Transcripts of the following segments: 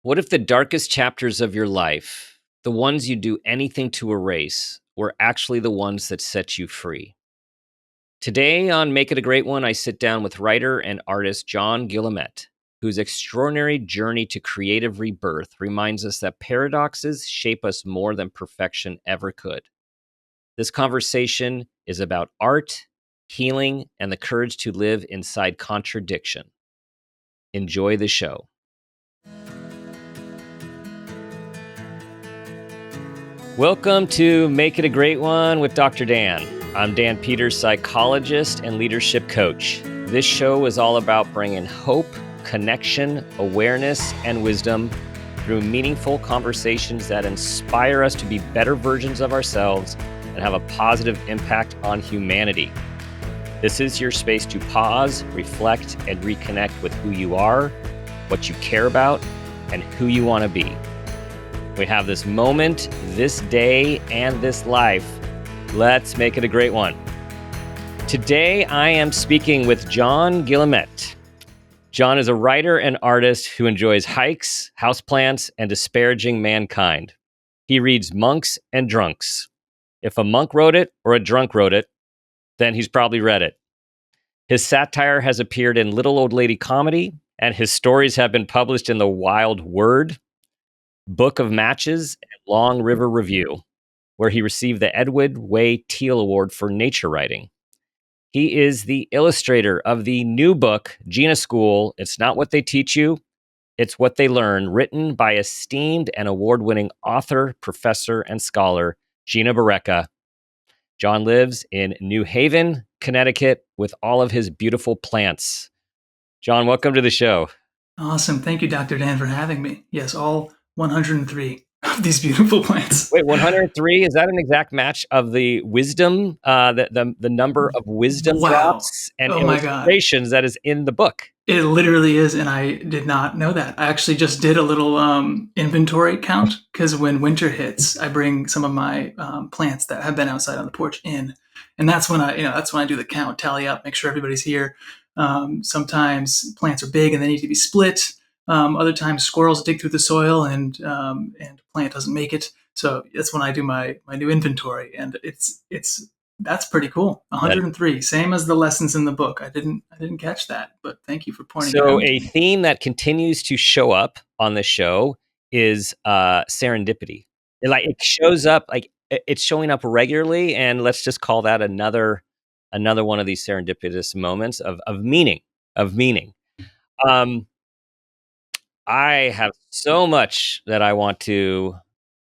What if the darkest chapters of your life, the ones you do anything to erase, were actually the ones that set you free? Today on Make It a Great One, I sit down with writer and artist John Guillemette, whose extraordinary journey to creative rebirth reminds us that paradoxes shape us more than perfection ever could. This conversation is about art, healing, and the courage to live inside contradiction. Enjoy the show. Welcome to Make It a Great One with Dr. Dan. I'm Dan Peters, psychologist and leadership coach. This show is all about bringing hope, connection, awareness, and wisdom through meaningful conversations that inspire us to be better versions of ourselves and have a positive impact on humanity. This is your space to pause, reflect, and reconnect with who you are, what you care about, and who you want to be. We have this moment, this day, and this life. Let's make it a great one. Today, I am speaking with John Guillemette. John is a writer and artist who enjoys hikes, houseplants, and disparaging mankind. He reads monks and drunks. If a monk wrote it or a drunk wrote it, then he's probably read it. His satire has appeared in Little Old Lady Comedy, and his stories have been published in The Wild Word, Book of Matches, and Long River Review, where he received the Edward Way Teal Award for nature writing. He is the illustrator of the new book, Gina School, It's Not What They Teach You, It's What They Learn, written by esteemed and award-winning author, professor, and scholar, Gina Barreca. John lives in New Haven, Connecticut, with all of his beautiful plants. John, welcome to the show. Awesome. Thank you, Dr. Dan, for having me. Yes, all 103 of these beautiful plants. Wait, 103, is that an exact match of the wisdom, the number of wisdom Wow. drops and Oh my God. illustrations that is in the book? It literally is, and I did not know that. I actually just did a little inventory count because when winter hits, I bring some of my plants that have been outside on the porch in, and that's when I do the count, tally up, make sure everybody's here. Sometimes plants are big and they need to be split. Other times squirrels dig through the soil and plant doesn't make it. So that's when I do my new inventory, and that's pretty cool. That 103, same as the lessons in the book. I didn't catch that, but thank you for pointing it So out. a theme that continues to show up on the show is serendipity. It shows up, it's showing up regularly, and let's just call that another one of these serendipitous moments of meaning, of meaning. Um, I have so much that I want to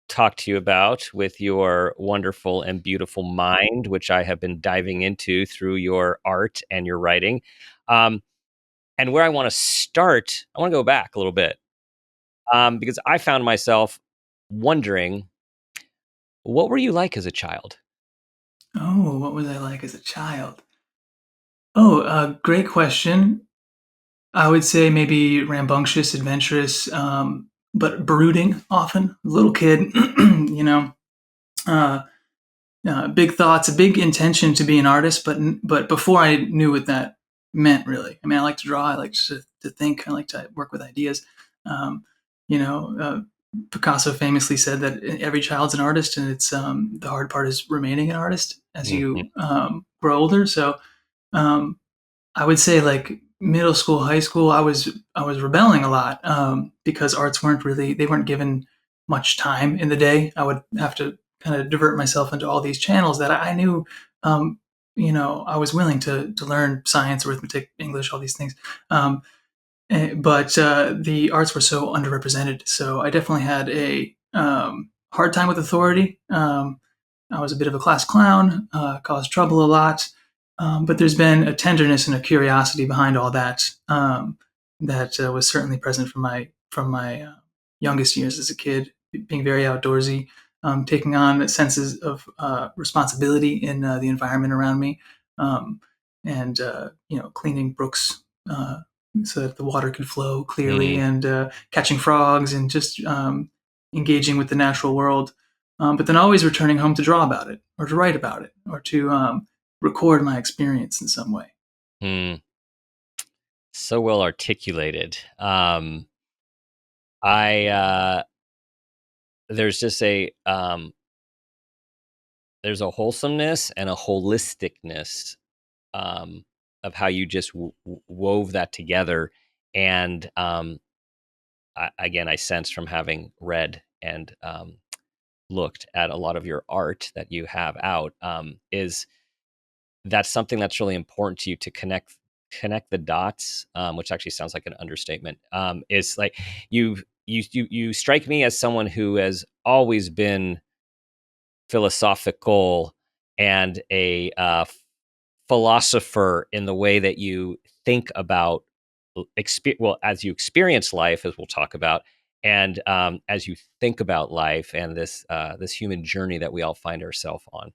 talk to you about with your wonderful and beautiful mind, which I have been diving into through your art and your writing. Um, and where I want to start, I want to go back a little bit because I found myself wondering, what were you like as a child? Oh, what was I like as a child? Oh, great question. I would say maybe rambunctious, adventurous, but brooding often. Little kid, you know, uh, big thoughts, a big intention to be an artist, but before I knew what that meant, really. I mean, I like to draw. I like to think. I like to work with ideas. Um, you know, Picasso famously said that every child's an artist, and it's the hard part is remaining an artist as Mhm. you grow older. So um, I would say like middle school, high school, I was rebelling a lot because arts they weren't given much time in the day. I would have to kind of divert myself into all these channels that I knew. Um, I was willing to learn science, arithmetic, English, all these things. But the arts were so underrepresented. So I definitely had a hard time with authority. I was a bit of a class clown, caused trouble a lot. But there's been a tenderness and a curiosity behind all that that was certainly present from my youngest years as a kid, being very outdoorsy, taking on senses of responsibility in the environment around me, and cleaning brooks so that the water could flow clearly, Mm. and catching frogs, and just engaging with the natural world. But then always returning home to draw about it, or to write about it, or to record my experience in some way. Mm. So well articulated. I there's just there's a wholesomeness and a holisticness um, of how you just wove that together. And again, I sense from having read and looked at a lot of your art that you have out, is that's something that's really important to you to connect the dots, which actually sounds like an understatement. Is like you strike me as someone who has always been philosophical and a philosopher in the way that you think about well, as you experience life, as we'll talk about, and as you think about life and this human journey that we all find ourselves on.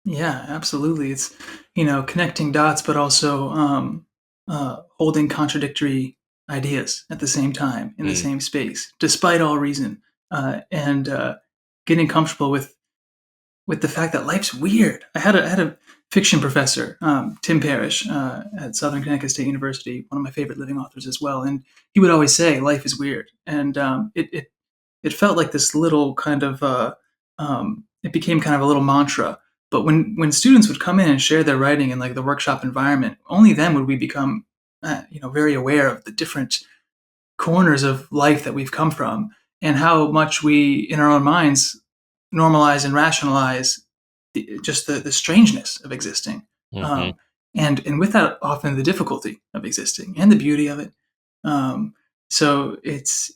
Yeah, absolutely. It's, connecting dots, but also holding contradictory ideas at the same time in the Mm, same space, despite all reason, and getting comfortable with the fact that life's weird. I had a fiction professor, Tim Parrish, at Southern Connecticut State University, one of my favorite living authors as well, and he would always say, "Life is weird," and it felt like this little kind of it became kind of a little mantra. But when students would come in and share their writing in like the workshop environment, only then would we become very aware of the different corners of life that we've come from and how much we in our own minds normalize and rationalize the strangeness of existing, hmm um, and with that often the difficulty of existing and the beauty of it. um, so it's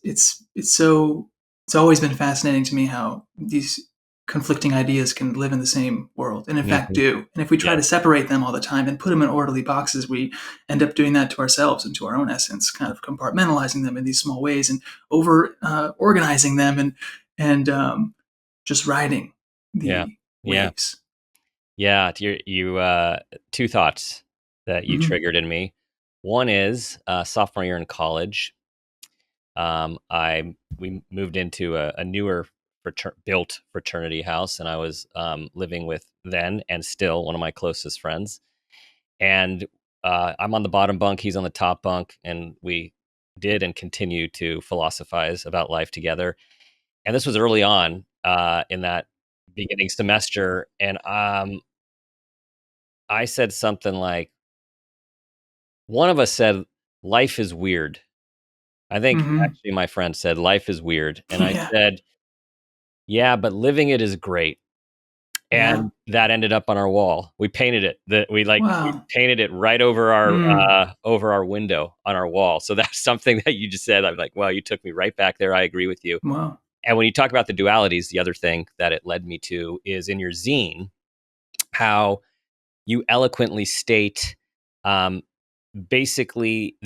always been fascinating to me how these conflicting ideas can live in the same world and in fact hmm do, and if we try Yeah, to separate them all the time and put them in orderly boxes, we end up doing that to ourselves and to our own essence, kind of compartmentalizing them in these small ways and over organizing them and just riding yeah, the yeah, waves. yeah. Two thoughts that you Hmm. triggered in me. One is sophomore year in college. I We moved into a newer built fraternity house, and I was living with then and still one of my closest friends. And I'm on the bottom bunk, he's on the top bunk, and we did and continue to philosophize about life together. And this was early on in that beginning semester, and I said something like, one of us said, "Life is weird." I think Hmm. actually my friend said, "Life is weird," and I Yeah. said, "Yeah, but living it is great." Yeah. And that ended up on our wall. We painted it. We Wow. painted it right Mm. over our window on our wall. So that's something that you just said. I'm like, wow, you took me right back there. I agree with you. Wow. And when you talk about the dualities, the other thing that it led me to is in your zine, how you eloquently state um, basically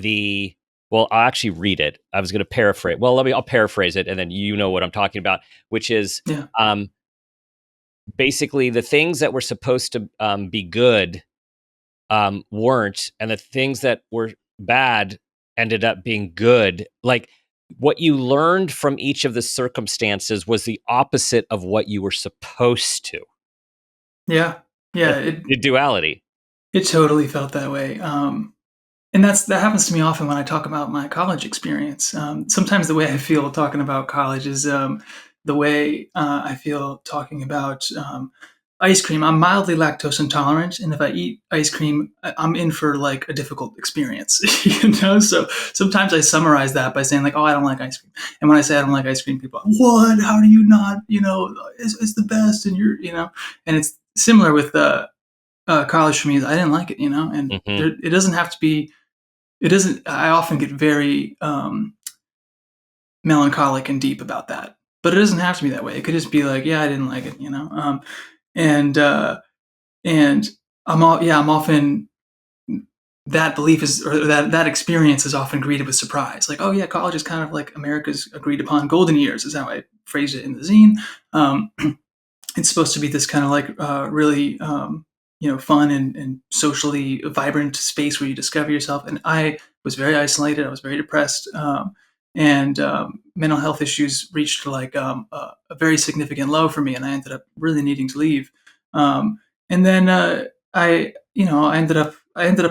well, I'll actually read it. I was going to paraphrase. Well, I'll paraphrase it, and then you know what I'm talking about, which is Yeah. um, basically the things that were supposed to be good weren't, and the things that were bad ended up being good. Like what you learned from each of the circumstances was the opposite of what you were supposed to. Yeah. Yeah. That's the duality. It totally felt that way. And that happens to me often when I talk about my college experience. Sometimes the way I feel talking about college is the way I feel talking about ice cream. I'm mildly lactose intolerant, and if I eat ice cream, I'm in for like a difficult experience. So sometimes I summarize that by saying like, "Oh, I don't like ice cream," and when I say I don't like ice cream, people are, "What? How do you not? It's the best," and and it's similar with college for me. Is I didn't like it, and Hmm it doesn't have to be. It doesn't. I often get very melancholic and deep about that, but it doesn't have to be that way. It could just be like, yeah, I didn't like it, and and I'm often that belief is or that experience is often greeted with surprise. Like, oh yeah, college is kind of like America's agreed upon golden years, is how I phrased it in the zine. Um, it's supposed to be this kind of like really fun and socially vibrant space where you discover yourself, and I was very isolated, I was very depressed, and mental health issues reached like a very significant low for me, and I ended up really needing to leave. And then I ended up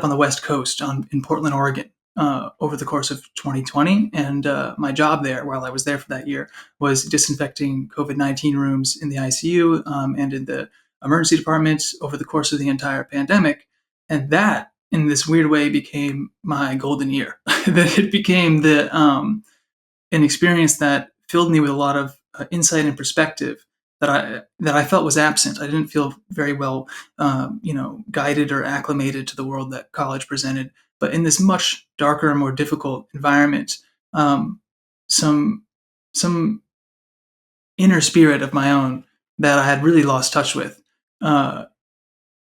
on the West Coast in Portland, Oregon, over the course of 2020. And my job there, while I was there for that year, was disinfecting COVID-19 rooms in the ICU and in the emergency departments over the course of the entire pandemic. And that, in this weird way, became my golden year. That it became an experience that filled me with a lot of insight and perspective that I felt was absent. I didn't feel very well, guided or acclimated to the world that college presented. But in this much darker and more difficult environment, some some inner spirit of my own that I had really lost touch with uh,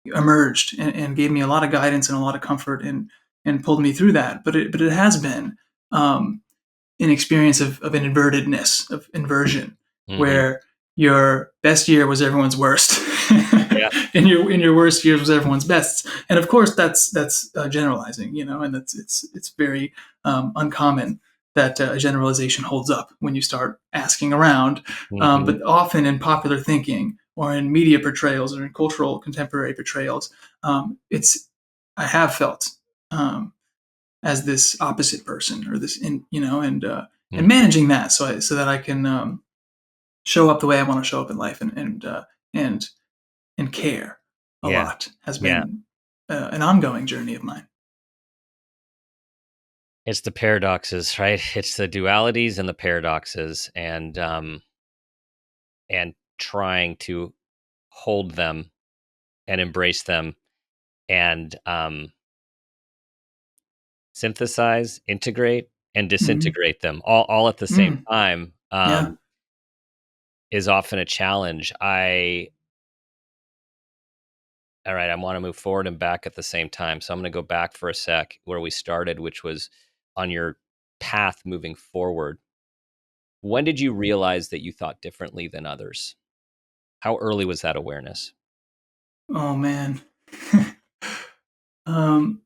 emerged and gave me a lot of guidance and a lot of comfort and pulled me through that. But it has been um, an experience of an invertedness, of inversion, Mm-hmm. where your best year was everyone's worst, Yeah. and your worst years was everyone's best. And of course, that's generalizing, and it's very uncommon that a generalization holds up when you start asking around. Mm-hmm. But often in popular thinking or in media portrayals or in cultural contemporary portrayals, it's I have felt. As this opposite person or this and managing that so that I can show up the way I want to show up in life and and care a Yeah. lot has Yeah. been an ongoing journey of mine. It's the paradoxes, right? It's the dualities and the paradoxes, and trying to hold them and embrace them and synthesize, integrate, and Mm-hmm. disintegrate them all at the same Mm, time, yeah. is often a challenge. All right, I want to move forward and back at the same time. So I'm going to go back for a sec where we started, which was on your path moving forward. When did you realize that you thought differently than others? How early was that awareness? Oh man. um,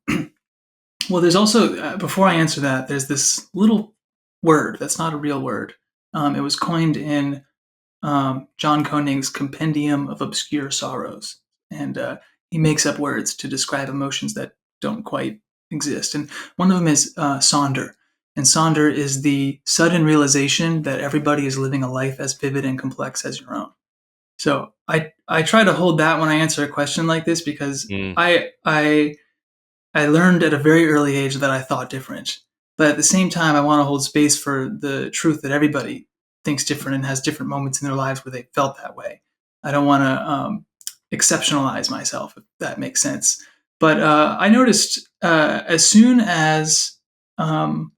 well, there's also before I answer that, there's this little word that's not a real word. It was coined in John Koenig's Compendium of Obscure Sorrows, and he makes up words to describe emotions that don't quite exist. And one of them is sonder, and sonder is the sudden realization that everybody is living a life as vivid and complex as your own. So I try to hold that when I answer a question like this because Mm, I learned at a very early age that I thought different. But at the same time, I want to hold space for the truth that everybody thinks different and has different moments in their lives where they felt that way. I don't want to exceptionalize myself, if that makes sense. But I noticed as soon as, um,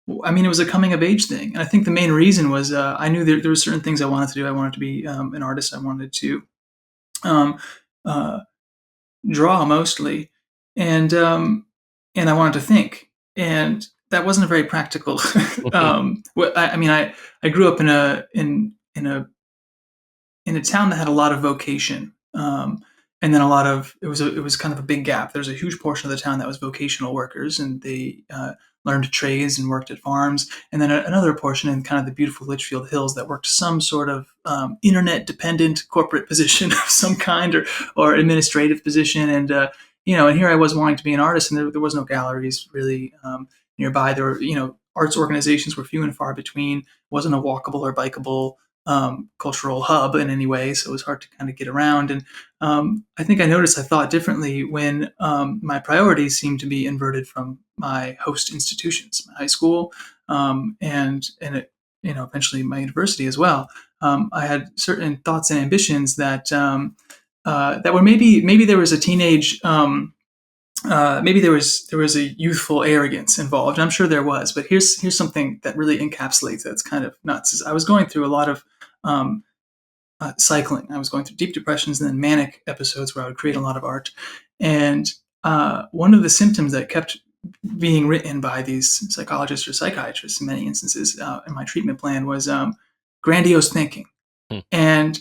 it was a coming of age thing. And I think the main reason was I knew there were certain things I wanted to do. I wanted to be an artist. I wanted to um, uh, draw mostly, and I wanted to think, and that wasn't a very practical. I grew up in a town that had a lot of vocation, and then a lot of it was kind of a big gap. There's a huge portion of the town that was vocational workers, and they learned trades and worked at farms, and then another portion in kind of the beautiful Litchfield Hills that worked some sort of internet dependent corporate position of some kind or administrative position, and and here I was wanting to be an artist, and there was no galleries really nearby. There were arts organizations were few and far between. It wasn't a walkable or bikeable cultural hub in any way, so it was hard to kind of get around. And I think I noticed I thought differently when my priorities seemed to be inverted from my host institutions, my high school, and eventually my university as well. I had certain thoughts and ambitions that were maybe there was a teenage. Maybe there was a youthful arrogance involved. I'm sure there was, but here's something that really encapsulates that's kind of nuts. I was going through a lot of um, cycling. I was going through deep depressions and then manic episodes where I would create a lot of art. And one of the symptoms that kept being written by these psychologists or psychiatrists in many instances in my treatment plan was grandiose thinking. mm, And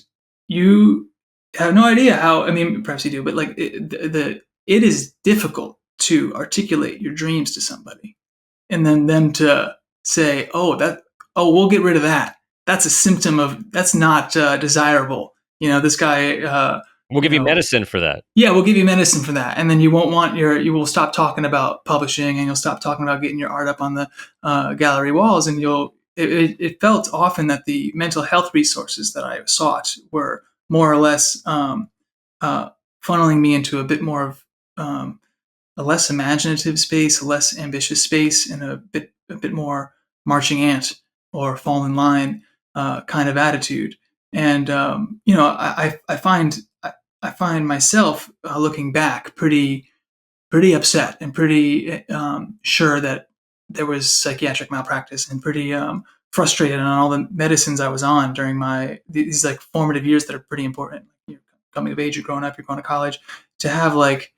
you have no idea how, perhaps you do, but like it is difficult to articulate your dreams to somebody and then them to say, we'll get rid of that. That's a symptom of that's not desirable. This guy We'll you give you know, medicine for that. yeah, we'll give you medicine for that. And then you won't want you will stop talking about publishing, and you'll stop talking about getting your art up on the gallery walls. And it felt often that the mental health resources that I sought were more or less uh, funneling me into a bit more of a less imaginative space, a less ambitious space, and a bit more marching ant or fall in line kind of attitude. And I find myself looking back pretty upset and pretty sure that there was psychiatric malpractice, and pretty frustrated on all the medicines I was on during these like formative years that are pretty important. You're coming of age, you're growing up, you're going to college. To have like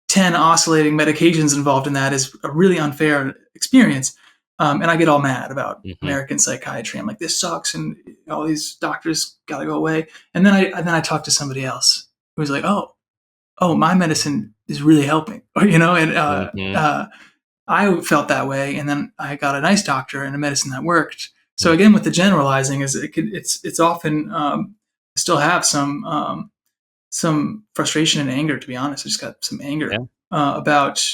10 oscillating medications involved in that is a really unfair experience. And I get all mad about Hmm. American psychiatry. I'm like, this sucks, and all these doctors got to go away. And then I talked to somebody else who was like, oh, my medicine is really helping, and Hmm. I felt that way. And then I got a nice doctor and a medicine that worked. So Hmm. again, with the generalizing, it's often still have some frustration and anger. To be honest, I just got some anger Yeah. about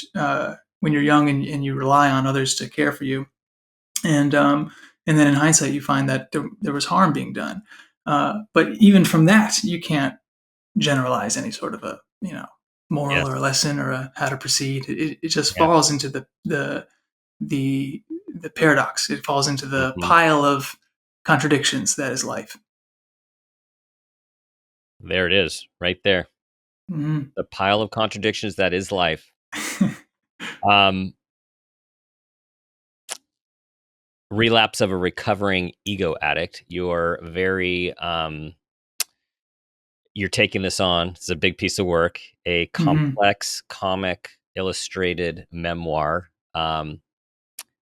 when you're young and you rely on others to care for you, and then in hindsight, you find that there was harm being done. But even from that, you can't generalize any sort of a moral Yes. or a lesson or a how to proceed. It just Yeah. falls into the the paradox. It falls into the Hmm. pile of contradictions that is life. There it is, right there. Mhm. The pile of contradictions that is life. Um, Relapse of a recovering ego addict. You're taking this on. It's a big piece of work. A Mhm. complex comic illustrated memoir,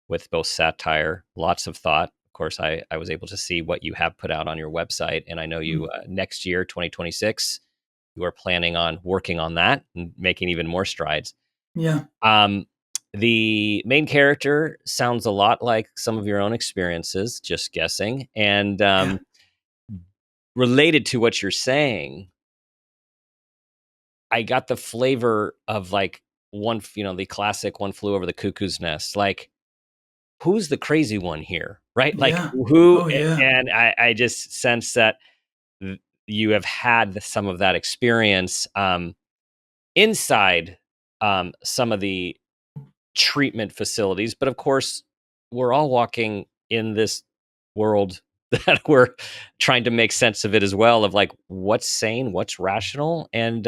with both satire, lots of thought. Of course, I was able to see what you have put out on your website, and I know you next year, 2026, you are planning on working on that and making even more strides. Yeah. Um, the main character sounds a lot like some of your own experiences, just guessing. And Yeah. related to what you're saying, I got the flavor of like the classic "One Flew Over the Cuckoo's Nest." Like, who's the crazy one here, right? Like, Yeah. who? Oh yeah. And I just sense that you have had some of that experience inside some of the treatment facilities. But of course, we're all walking in this world that we're trying to make sense of it as well, of like what's sane, what's rational. And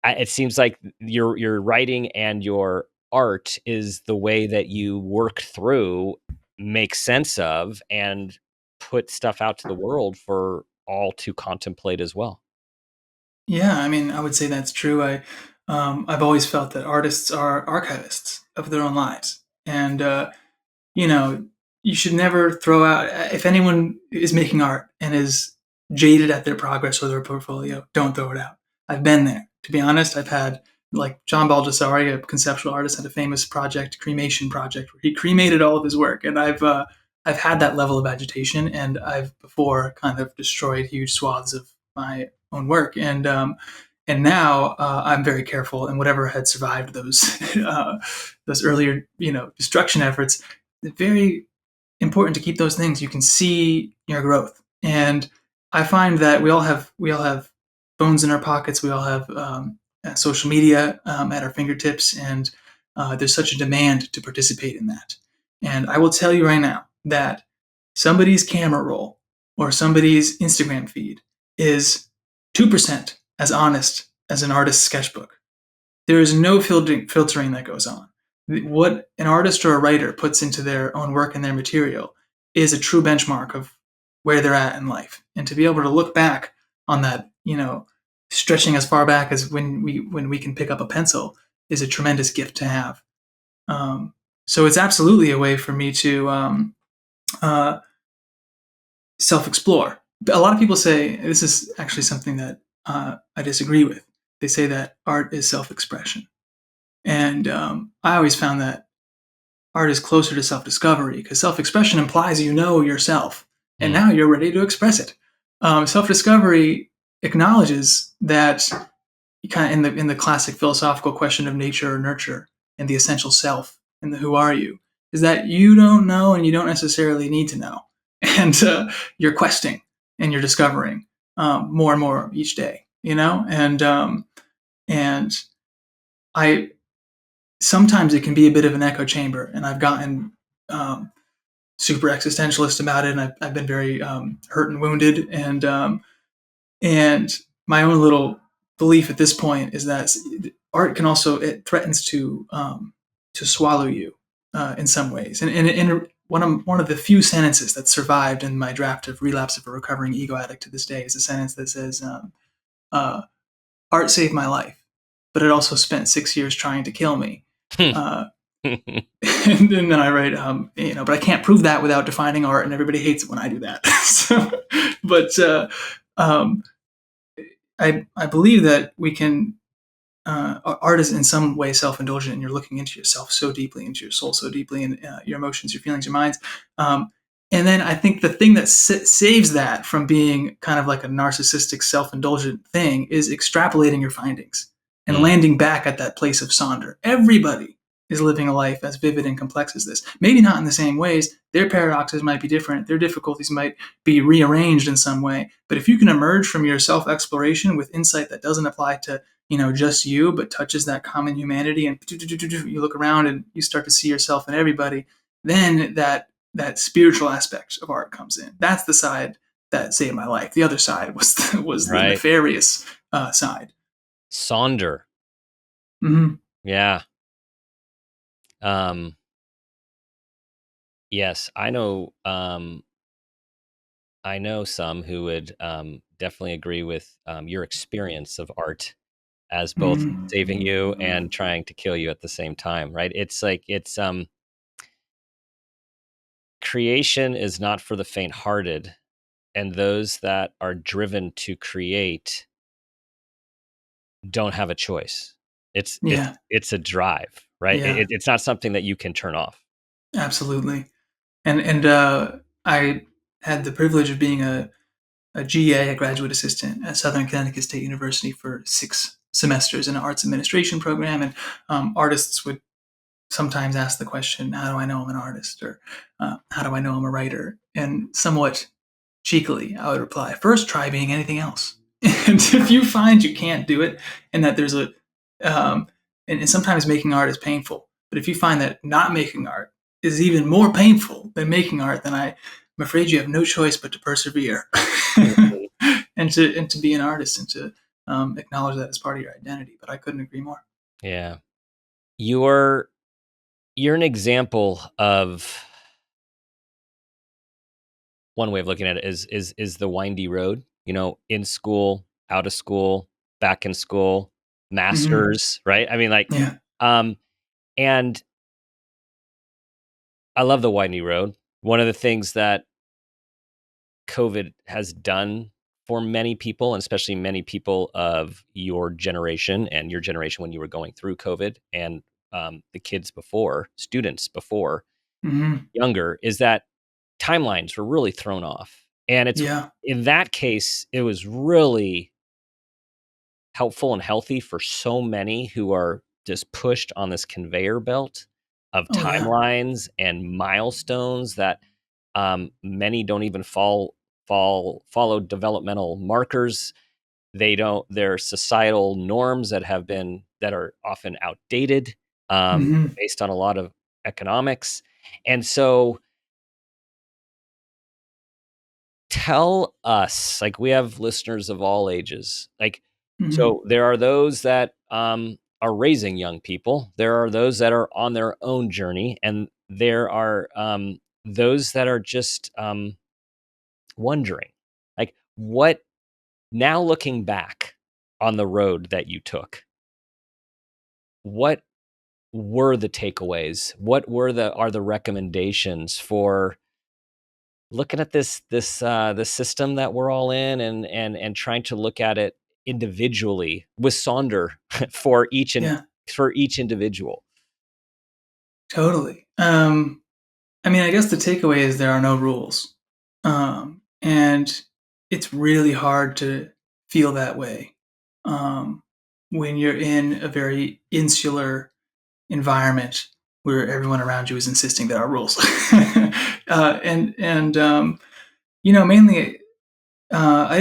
it seems like your writing and your art is the way that you work through, make sense of, and put stuff out to the world for all to contemplate as well. Yeah, I mean, I would say that's true. I've always felt that artists are archivists of their own lives, and you know, you should never throw out. If anyone is making art and is jaded at their progress or their portfolio, don't throw it out. I've been there. To be honest, I've had like John Baldessari, a conceptual artist, had a famous project, cremation project, where he cremated all of his work, and I've had that level of agitation, and I've before kind of destroyed huge swaths of my own work, and now I'm very careful, and whatever had survived those earlier destruction efforts, it's very important to keep those things. You can see your growth, and I find that we all have phones in our pockets. We all have social media at our fingertips, and there's such a demand to participate in that. And I will tell you right now that somebody's camera roll or somebody's Instagram feed is 2% as honest as an artist's sketchbook. There is no filtering that goes on. What an artist or a writer puts into their own work and their material is a true benchmark of where they're at in life. And to be able to look back on that, stretching as far back as when we can pick up a pencil, is a tremendous gift to have. Um, so it's absolutely a way for me to uh, self-explore. A lot of people say this is actually something that I disagree with. They say that art is self-expression. And I always found that art is closer to self discovery because self expression implies you know yourself and Hmm. now you're ready to express it. Self-discovery acknowledges that kind of in the classic philosophical question of nature or nurture and the essential self and the who are you, is that you don't know and you don't necessarily need to know, and you're questing and you're discovering more and more each day, and I sometimes it can be a bit of an echo chamber, and I've gotten um, super existentialist about it, and I've been very hurt and wounded, and my own little belief at this point is that art can also, it threatens to swallow you in some ways. And one of the few sentences that survived in my draft of Relapse of a Recovering Ego Addict to this day is a sentence that says, uh, "Art saved my life, but it also spent 6 years trying to kill me." Uh, and then I write, but I can't prove that without defining art, and everybody hates it when I do that. So, but um, I believe that we can. Art is in some way self-indulgent, and you're looking into yourself so deeply, into your soul so deeply, and your emotions, your feelings, your minds. And then I think the thing that saves that from being kind of like a narcissistic, self-indulgent thing is extrapolating your findings and landing back at that place of Sonder. Everybody is living a life as vivid and complex as this. Maybe not in the same ways. Their paradoxes might be different. Their difficulties might be rearranged in some way. But if you can emerge from your self-exploration with insight that doesn't apply to just you, but touches that common humanity, and you look around and you start to see yourself in everybody, then that spiritual aspect of art comes in. That's the side that saved my life. The other side was the Right. nefarious side. Sonder. Mm-hmm. Yeah. Yes, I know. I know some who would definitely agree with your experience of art as both Mm-hmm. saving you and trying to kill you at the same time, right? It's like creation is not for the faint-hearted, and those that are driven to create don't have a choice. It's it's Yeah. it's a drive, right? Yeah. It's not something that you can turn off. Absolutely. And I had the privilege of being a GA, a graduate assistant at Southern Connecticut State University for 6 semesters in an arts administration program. And artists would sometimes ask the question, "How do I know I'm an artist?" Or "How do I know I'm a writer?" And somewhat cheekily, I would reply, "First, try being anything else." And if you find you can't do it, and that there's um, and sometimes making art is painful, but if you find that not making art is even more painful than making art, then I'm afraid you have no choice but to persevere Mhm. and to be an artist and to acknowledge that as part of your identity. But I couldn't agree more. Yeah. You're you're an example of one way of looking at it is the windy road, in school, out of school, back in school, Mm-hmm. masters, right? I mean, like, Yeah. um, and I love the windy road. One of the things that COVID has done for many people, and especially many people of your generation and your generation when you were going through COVID, and the kids before, students before, Mm-hmm. younger, is that timelines were really thrown off. And it's Yeah. in that case, it was really helpful and healthy for so many who are just pushed on this conveyor belt of Oh yeah. timelines and milestones that many don't even follow developmental markers. They don't. They're societal norms that are often outdated, Mm-hmm. based on a lot of economics. And so tell us, like, we have listeners of all ages, like, Mm-hmm. so there are those that are raising young people, there are those that are on their own journey, and there are those that are just wondering, like, what, now looking back on the road that you took, what were the takeaways, what are the recommendations for looking at this system that we're all in, and trying to look at it individually with Sonder Yeah. for each individual. Totally. I mean, I guess the takeaway is there are no rules. And it's really hard to feel that way when you're in a very insular environment where everyone around you is insisting there are rules. Mainly I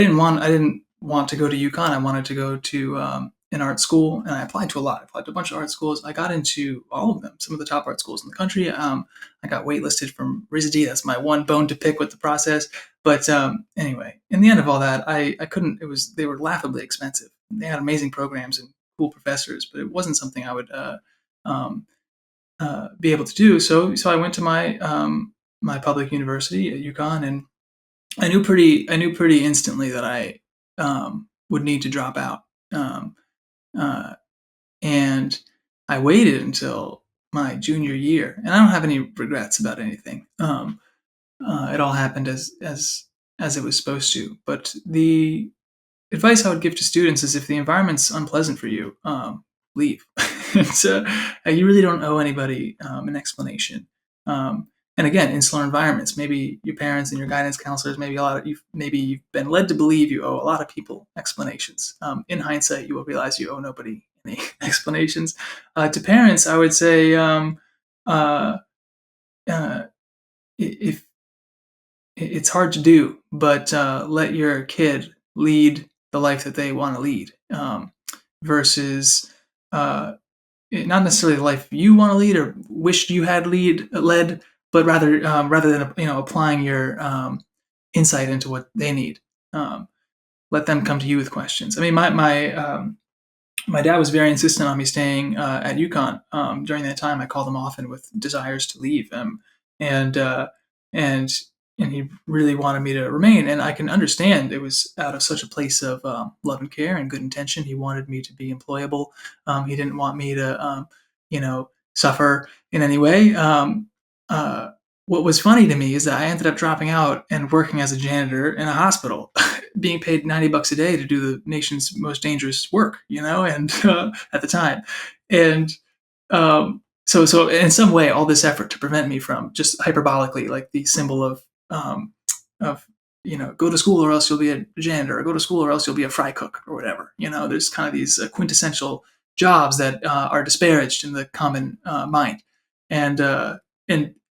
didn't want to go to UConn. I wanted to go to an art school, and I applied to a lot. I applied to a bunch of art schools. I got into all of them, some of the top art schools in the country. I got waitlisted from RISD. That's my one bone to pick with the process. But anyway, in the end of all that, I couldn't. They were laughably expensive. They had amazing programs and cool professors, but it wasn't something I would um, be able to do. So I went to my public university at UConn, and I knew pretty instantly that I would need to drop out. Um, uh, and I waited until my junior year, and I don't have any regrets about anything. It all happened as it was supposed to. But the advice I would give to students is if the environment's unpleasant for you, leave. So you really don't owe anybody an explanation. And again, insular environments. Maybe your parents and your guidance counselors. Maybe you've been led to believe you owe a lot of people explanations. In hindsight, you will realize you owe nobody any explanations. To parents, I would say uh, if it's hard to do, but let your kid lead the life that they want to lead versus not necessarily the life you want to lead or wished you had led, but rather than applying your insight into what they need. Let them come to you with questions. I mean, my dad was very insistent on me staying at UConn. During that time, I called him often with desires to leave, and uh, and and he really wanted me to remain. And I can understand it was out of such a place of love and care and good intention. He wanted me to be employable. He didn't want me to, suffer in any way. Uh, what was funny to me is that I ended up dropping out and working as a janitor in a hospital, being paid $90 a day to do the nation's most dangerous work, and at the time. And so in some way, all this effort to prevent me from just hyperbolically, like the symbol of go to school or else you'll be a janitor, or go to school or else you'll be a fry cook or whatever. There's kind of these quintessential jobs that are disparaged in the common mind, and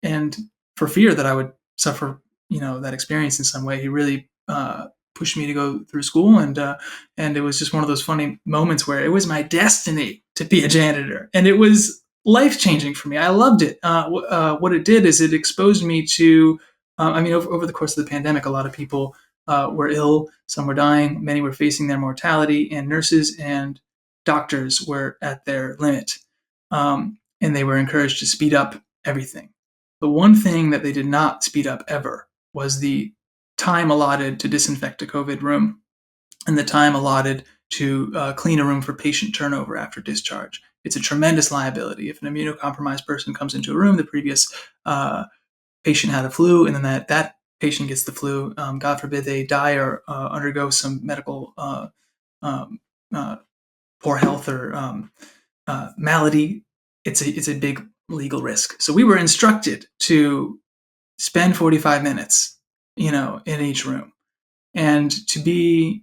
and for fear that I would suffer, that experience in some way, he really pushed me to go through school, and it was just one of those funny moments where it was my destiny to be a janitor, and it was life changing for me. I loved it. What it did is it exposed me to. Over the course of the pandemic, a lot of people were ill, some were dying, many were facing their mortality, and nurses and doctors were at their limit, and they were encouraged to speed up everything. The one thing that they did not speed up ever was the time allotted to disinfect a COVID room and the time allotted to clean a room for patient turnover after discharge. It's a tremendous liability. If an immunocompromised person comes into a room, the previous patient had a flu, and then that patient gets the flu. God forbid they die or undergo some medical um, poor health or malady. It's a big legal risk. So we were instructed to spend 45 minutes, in each room, and to be,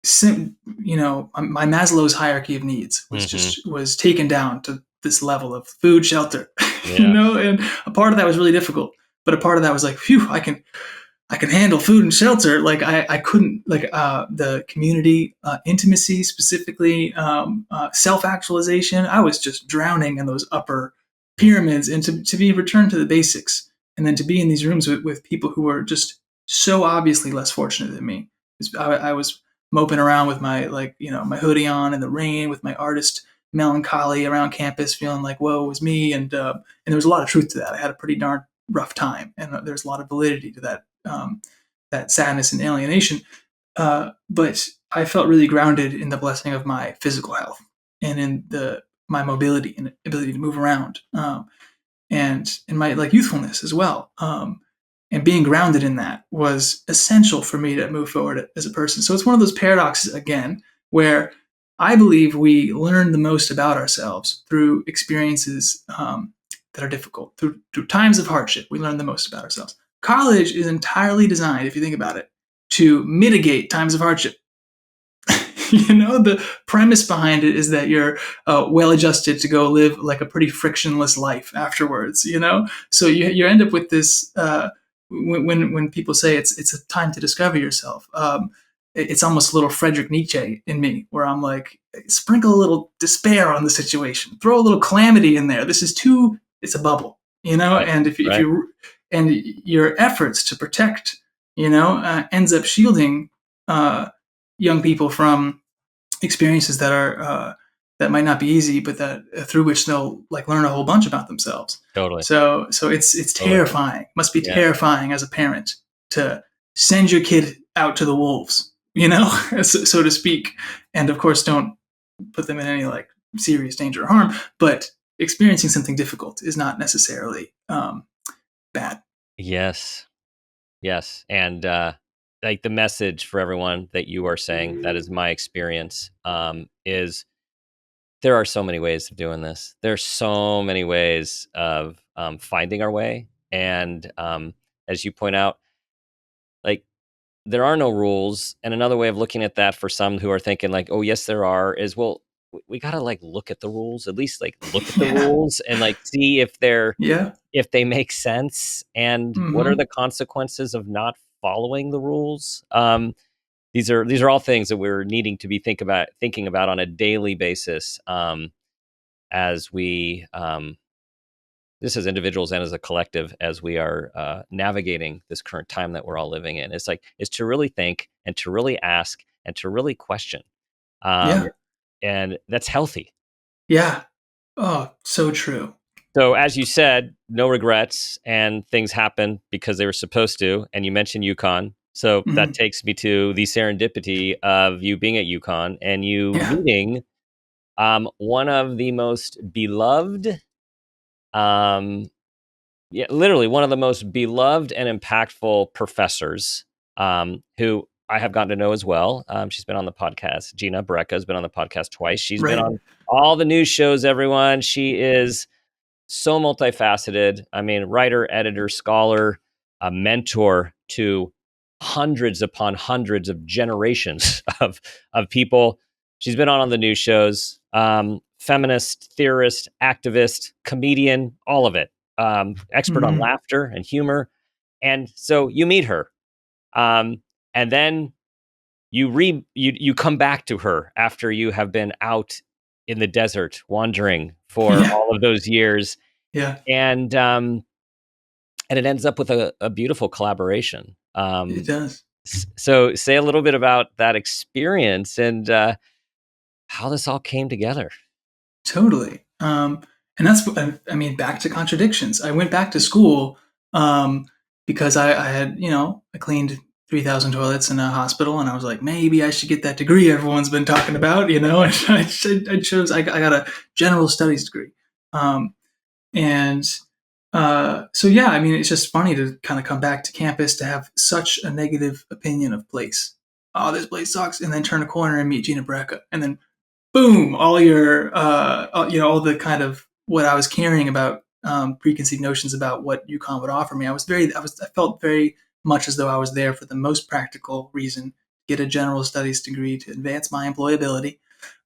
my Maslow's hierarchy of needs was taken down to this level of food, shelter, Yeah. and a part of that was really difficult, but a part of that was like, phew, I can handle food and shelter. Like I couldn't, like the community intimacy, specifically self-actualization. I was just drowning in those upper pyramids, and to be returned to the basics, and then to be in these rooms with people who were just so obviously less fortunate than me. I was moping around with my hoodie on in the rain with my artist melancholy around campus, feeling like, whoa, it was me. And there was a lot of truth to that. I had a pretty darn rough time, and there's a lot of validity to that sadness and alienation. But I felt really grounded in the blessing of my physical health and in my mobility and ability to move around, and in my youthfulness as well. And being grounded in that was essential for me to move forward as a person. So it's one of those paradoxes again, where I believe we learn the most about ourselves through experiences that are difficult, through times of hardship. We learn the most about ourselves. College is entirely designed, if you think about it, to mitigate times of hardship. The premise behind it is that you're well adjusted to go live like a pretty frictionless life afterwards. So you end up with this. When people say it's a time to discover yourself, it's almost a little Friedrich Nietzsche in me, where I'm like, sprinkle a little despair on the situation, throw a little calamity in there. This is too. It's a bubble, Right. and if Right. you and your efforts to protect, ends up shielding young people from experiences that might not be easy, but that through which they'll like learn a whole bunch about themselves. Totally. So it's Totally. terrifying. Must be Yeah. terrifying as a parent to send your kid out to the wolves, so to speak. And of course, don't put them in any like serious danger or harm. But experiencing something difficult is not necessarily bad. Yes. Yes. And like the message for everyone that you are saying, that is my experience, is there are so many ways of doing this. There's so many ways of finding our way. And as you point out, like there are no rules. And another way of looking at that for some who are thinking like, oh, yes, there are, is, well, we got to like look at the rules, at least like look at the Yeah. rules and like see if Yeah. they make sense and what are Mm-hmm. the consequences of not following the rules. These are all things that we're needing to be thinking about on a daily basis, as we this as individuals and as a collective, as we are navigating this current time that we're all living in. It's to really think and to really ask and to really question, um, Yeah. and that's healthy. Yeah. Oh, so true. So as you said, no regrets, and things happen because they were supposed to. And you mentioned UConn. So that Mm-hmm. takes me to the serendipity of you being at UConn and you Yeah. meeting one of the most beloved, um, yeah, literally one of the most beloved and impactful professors, who I have gotten to know as well. She's been on the podcast. Gina Barreca has been on the podcast twice. She's been Right. on all the news shows, everyone. She is so multifaceted. I mean, writer, editor, scholar, a mentor to hundreds upon hundreds of generations of people. She's been on the news shows. Feminist, theorist, activist, comedian, all of it. Expert on Mm-hmm. laughter and humor. And so you meet her, and then you come back to her after you have been out in the desert wandering for Yeah. all of those years, Yeah. and it ends up with a beautiful collaboration. It does. So say a little bit about that experience and how this all came together. Totally. And that's, I mean, back to contradictions. I went back to school um, because I had, I cleaned 3,000 toilets in a hospital, and I was like, maybe I should get that degree everyone's been talking about, and I chose, I got a general studies degree. Um, and so, yeah, I mean, it's just funny to kind of come back to campus to have such a negative opinion of place. Oh, this place sucks. And then turn a corner and meet Gina Barreca. And then boom, all your all the kind of what I was carrying about preconceived notions about what UConn would offer me. I felt very much as though I was there for the most practical reason: get a general studies degree to advance my employability.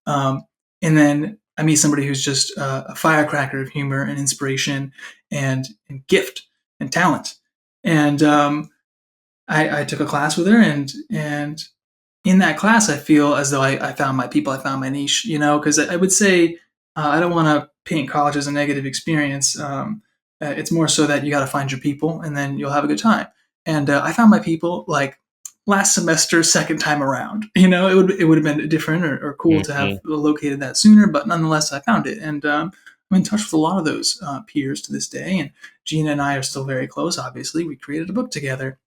And then I meet somebody who's just a firecracker of humor and inspiration and gift and talent. And I took a class with her, and in that class, I feel as though I found my people, I found my niche, because I would say I don't want to paint college as a negative experience. It's more so that you got to find your people and then you'll have a good time. And I found my people like last semester, second time around. It would have been different or cool to have Mhm. located that sooner, but nonetheless, I found it. And I'm in touch with a lot of those peers to this day. And Gina and I are still very close, obviously. We created a book together.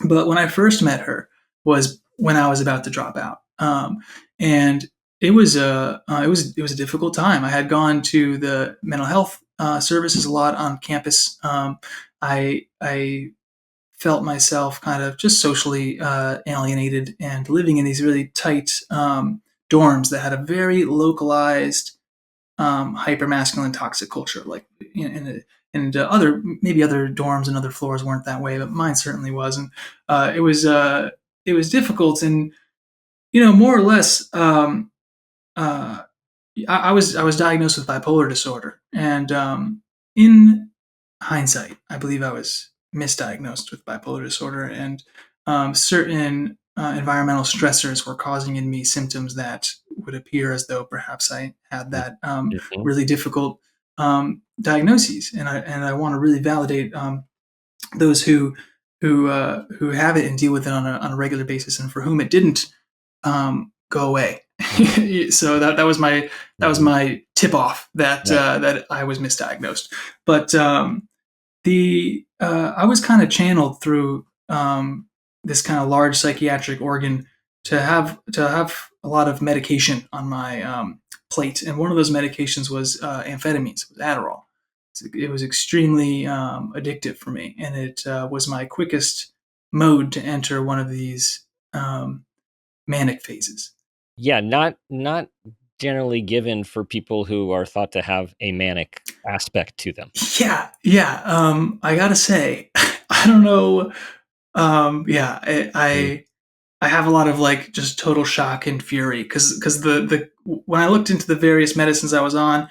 But when I first met her was when I was about to drop out, and it was a difficult time. I had gone to the mental health services a lot on campus. I felt myself kind of just socially alienated and living in these really tight dorms that had a very localized hyper masculine toxic culture. Like, and other maybe other dorms and other floors weren't that way, but mine certainly was. And it was it was difficult, and more or less, uh, I was diagnosed with bipolar disorder, and in hindsight, I believe I was misdiagnosed with bipolar disorder, and certain environmental stressors were causing in me symptoms that would appear as though perhaps I had that Mhm. really difficult diagnoses, and I want to really validate those who have it and deal with it on a regular basis, and for whom it didn't go away. Mhm. So that was Mhm. my tip off that Yeah. that I was misdiagnosed. But the I was kind of channeled through this kind of large psychiatric organ to have a lot of medication on my plate, and one of those medications was amphetamines, was Adderall. It was extremely addictive for me, and it was my quickest mode to enter one of these manic phases. Yeah, not generally given for people who are thought to have a manic aspect to them. Yeah, yeah. I gotta say, I don't know. Yeah, Mm. I have a lot of like just total shock and fury because the when I looked into the various medicines I was on,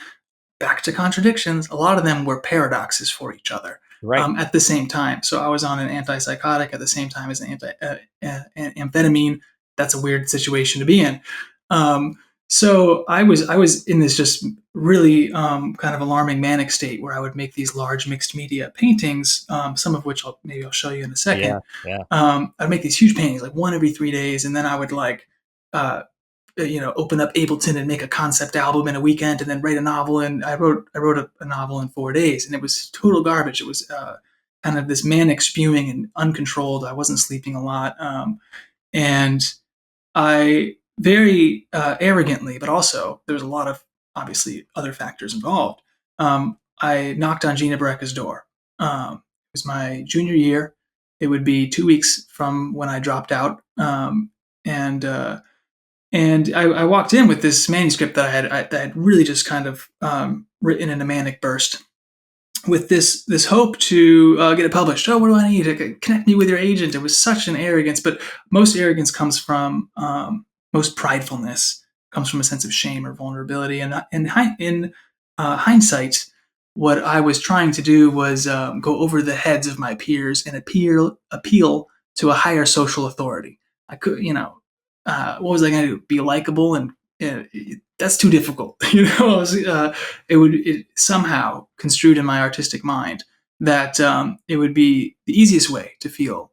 back to contradictions. A lot of them were paradoxes for each other Right. at the same time. So I was on an antipsychotic at the same time as an amphetamine. That's a weird situation to be in. Um, so I was in this just really kind of alarming manic state where I would make these large mixed media paintings, some of which maybe I'll show you in a second. Yeah, yeah. I'd make these huge paintings, like one every 3 days, and then I would like uh, open up Ableton and make a concept album in a weekend, and then write a novel. And I wrote a novel in 4 days, and it was total garbage. It was kind of this manic spewing and uncontrolled. I wasn't sleeping a lot, and I very arrogantly, but also there's a lot of obviously other factors involved. I knocked on Gina Barreca's door. It was my junior year. It would be 2 weeks from when I dropped out, and I walked in with this manuscript that I had really just kind of written in a manic burst, with this hope to get it published. Oh, what do I need to connect me with your agent? It was such an arrogance, but most arrogance comes from most pridefulness comes from a sense of shame or vulnerability. And in hindsight, what I was trying to do was go over the heads of my peers and appeal to a higher social authority. I could, what was I going to do? Be likable, and uh, that's too difficult. It somehow construed in my artistic mind that it would be the easiest way to feel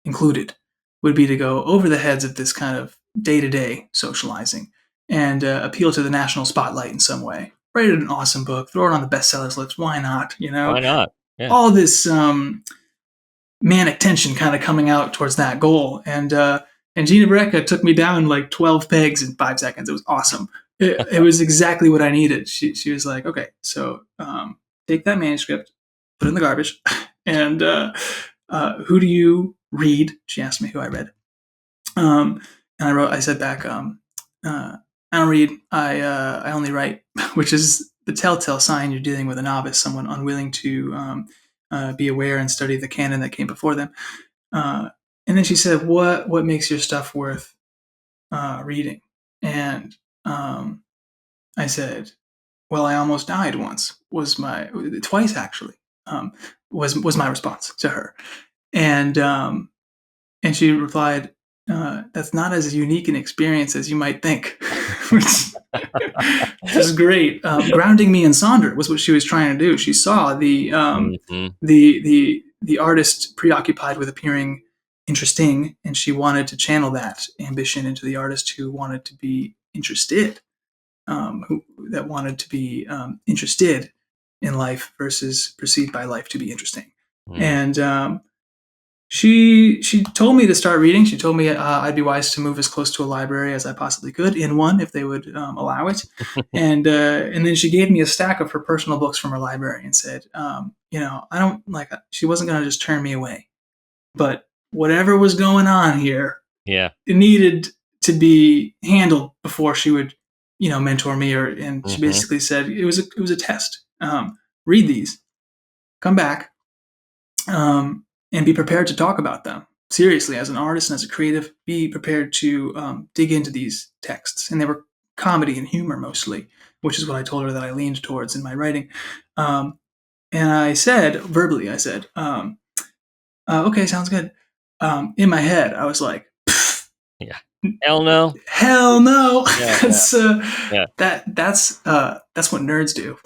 included would be to go over the heads of this kind of day-to-day socializing and appeal to the national spotlight in some way. Write an awesome book, throw it on the bestsellers list. Why not? Why not? Yeah. All this manic tension kind of coming out towards that goal. And Gina Barreca took me down like 12 pegs in 5 seconds. It was awesome. It was exactly what I needed. She was like, okay, so take that manuscript, put it in the garbage, and who do you read? She asked me who I read. And I said back, I don't read. I only write, which is the telltale sign you're dealing with a novice, someone unwilling to be aware and study the canon that came before them. And then she said, "What makes your stuff worth reading?" And I said, "Well, I almost died once." Was my twice actually. Um, was my response to her, and and she replied, "That's not as unique an experience as you might think," which is great. Grounding me in Sonder was what she was trying to do. She saw Mhm. the artist preoccupied with appearing interesting, and she wanted to channel that ambition into the artist who wanted to be interested, that wanted to be interested in life versus perceived by life to be interesting. Mm. And she told me to start reading. She told me I'd be wise to move as close to a library as I possibly could in one if they would allow it. And then she gave me a stack of her personal books from her library and said, I don't like. She wasn't going to just turn me away, but whatever was going on here, Yeah. it needed to be handled before she would, mentor me. And she Mhm. basically said it was a test. Read these, come back, and be prepared to talk about them. seriously as an artist and as a creative, be prepared to dig into these texts. And they were comedy and humor mostly, which is what I told her that I leaned towards in my writing. Um, and I said, verbally, I said, okay, sounds good. In my head, I was like, Yeah. Hell no. hell no. Yeah. that's Yeah. that's what nerds do.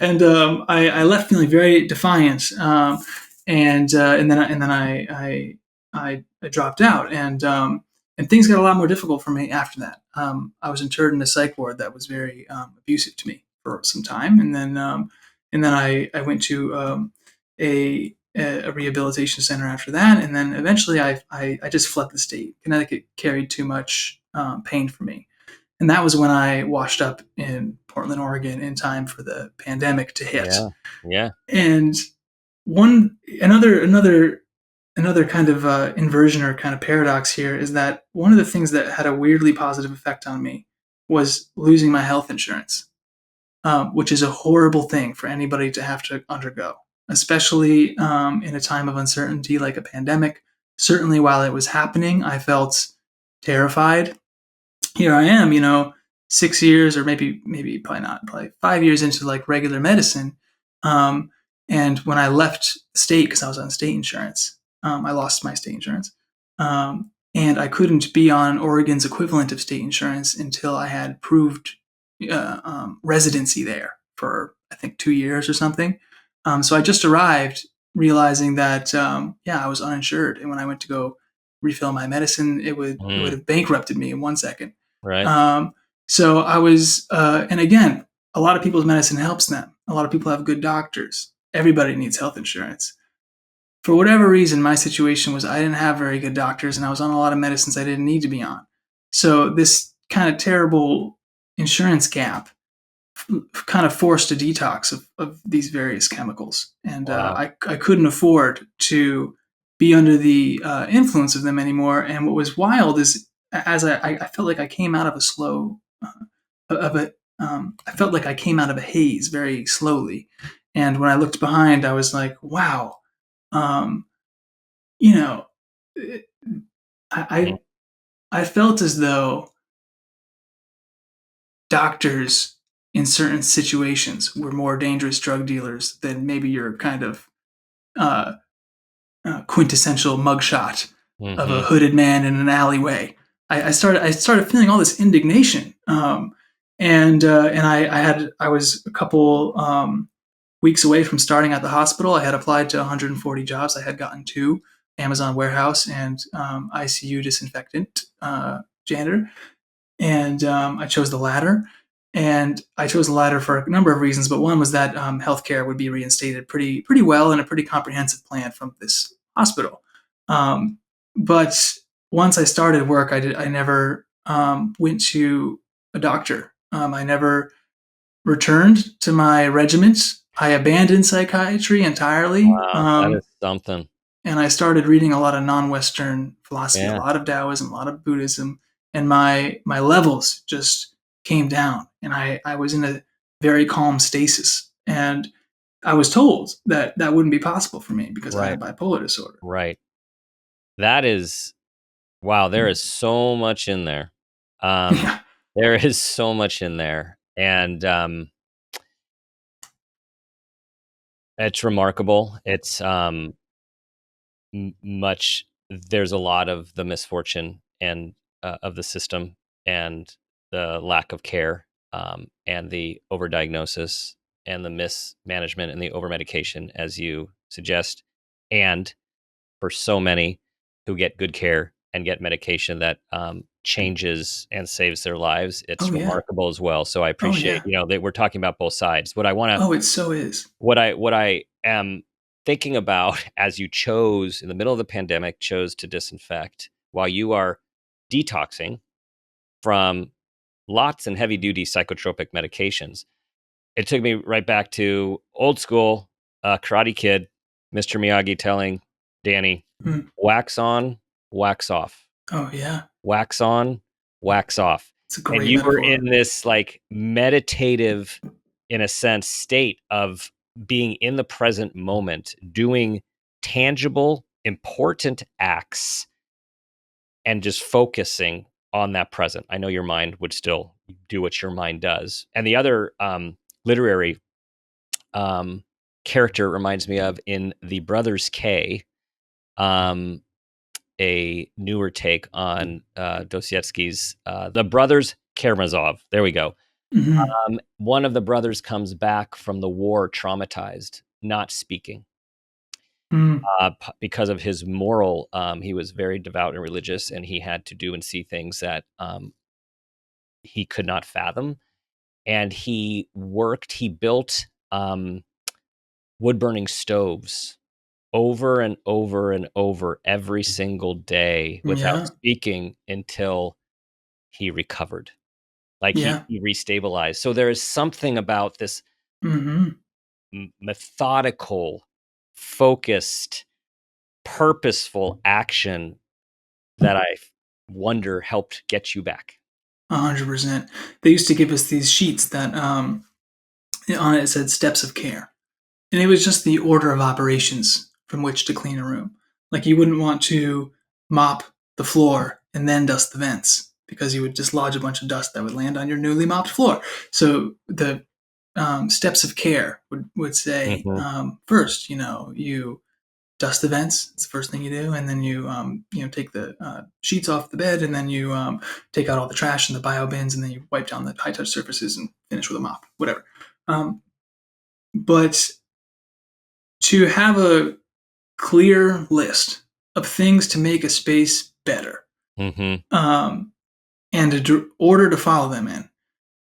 I left feeling very defiant. And then I dropped out, and things got a lot more difficult for me after that. I was interned in a psych ward that was very abusive to me for some time, and then I went to a rehabilitation center after that, and then eventually I just fled the state. Connecticut carried too much pain for me, and that was when I washed up in Portland, Oregon, in time for the pandemic to hit. Yeah. Yeah. And one another kind of inversion or kind of paradox here is that one of the things that had a weirdly positive effect on me was losing my health insurance, which is a horrible thing for anybody to have to undergo, especially in a time of uncertainty like a pandemic. Certainly, while it was happening, I felt terrified. Here I am, 6 years, or maybe probably not, probably 5 years into like regular medicine. Um, and when I left the state, because I was on state insurance, I lost my state insurance. And I couldn't be on Oregon's equivalent of state insurance until I had proved residency there for, I think, 2 years or something. So I just arrived realizing that, I was uninsured. And when I went to go refill my medicine, it would have bankrupted me in 1 second. Right. So I was, and again, a lot of people's medicine helps them. A lot of people have good doctors. Everybody needs health insurance. For whatever reason, my situation was I didn't have very good doctors, and I was on a lot of medicines I didn't need to be on. So this kind of terrible insurance gap kind of forced a detox of these various chemicals. And Wow. I couldn't afford to be under the influence of them anymore. And what was wild is, as I felt like I came out of a slow, I felt like I came out of a haze very slowly. And when I looked behind, I was like, wow, um, you know, Mhm. I, I felt as though doctors in certain situations were more dangerous drug dealers than maybe your kind of uh, quintessential mugshot of a Mhm. hooded man in an alleyway. I started feeling all this indignation, and I was a couple weeks away from starting at the hospital. I had applied to 140 jobs. I had gotten two: Amazon warehouse and ICU disinfectant janitor, and I chose the latter. And I chose the latter for a number of reasons, but one was that healthcare would be reinstated pretty well in a pretty comprehensive plan from this hospital. Um, but once I started work, I never went to a doctor. I never returned to my regiment. I abandoned psychiatry entirely, Wow. That is something. and I started reading a lot of non-Western philosophy, a Yeah. lot of Taoism, a lot of Buddhism, and my levels just came down, and I was in a very calm stasis. And I was told that that wouldn't be possible for me because I Right. had bipolar disorder. Right. That is wow, there is so much in there. Um, Yeah. there is so much in there, and, it's remarkable. It's, m much there's a lot of the misfortune and, of the system and the lack of care, and the overdiagnosis and the mismanagement and the overmedication, as you suggest, and for so many who get good care and get medication that changes and saves their lives. Oh It's yeah. remarkable as well. So I Oh appreciate, yeah. that we're talking about both sides. What I want to, Oh, it so is. what I am thinking about as you chose in the middle of the pandemic, chose to disinfect while you are detoxing from lots and heavy duty psychotropic medications. It took me right back to old school Karate Kid, Mr. Miyagi telling Danny, Mm. wax on, wax off, Oh yeah. wax on, wax off. It's a And great you were metaphor. in this like meditative, in a sense, state of being in the present moment, doing tangible important acts and just focusing on that present. I know your mind would still do what your mind does. And the other literary character reminds me of in The Brothers K, a newer take on Dostoevsky's The Brothers Karamazov. There we go. Hmm. One of the brothers comes back from the war traumatized, not speaking. Mm. Because of his moral, he was very devout and religious, and he had to do and see things that he could not fathom. And he built wood burning stoves over and over and over every single day without Yeah. speaking until he recovered. Like Yeah. he restabilized. So there is something about this Hmm. methodical, focused, purposeful action that I wonder helped get you back. 100%. They used to give us these sheets that on it said steps of care. And it was just the order of operations from which to clean a room. Like you wouldn't want to mop the floor and then dust the vents because you would dislodge a bunch of dust that would land on your newly mopped floor. So the steps of care would say Mm-hmm. first, you dust the vents. It's the first thing you do, and then you take the sheets off the bed, and then you take out all the trash in the bio bins, and then you wipe down the high touch surfaces and finish with a mop, whatever. But to have a clear list of things to make a space better, Mm-hmm. um, and order to follow them in,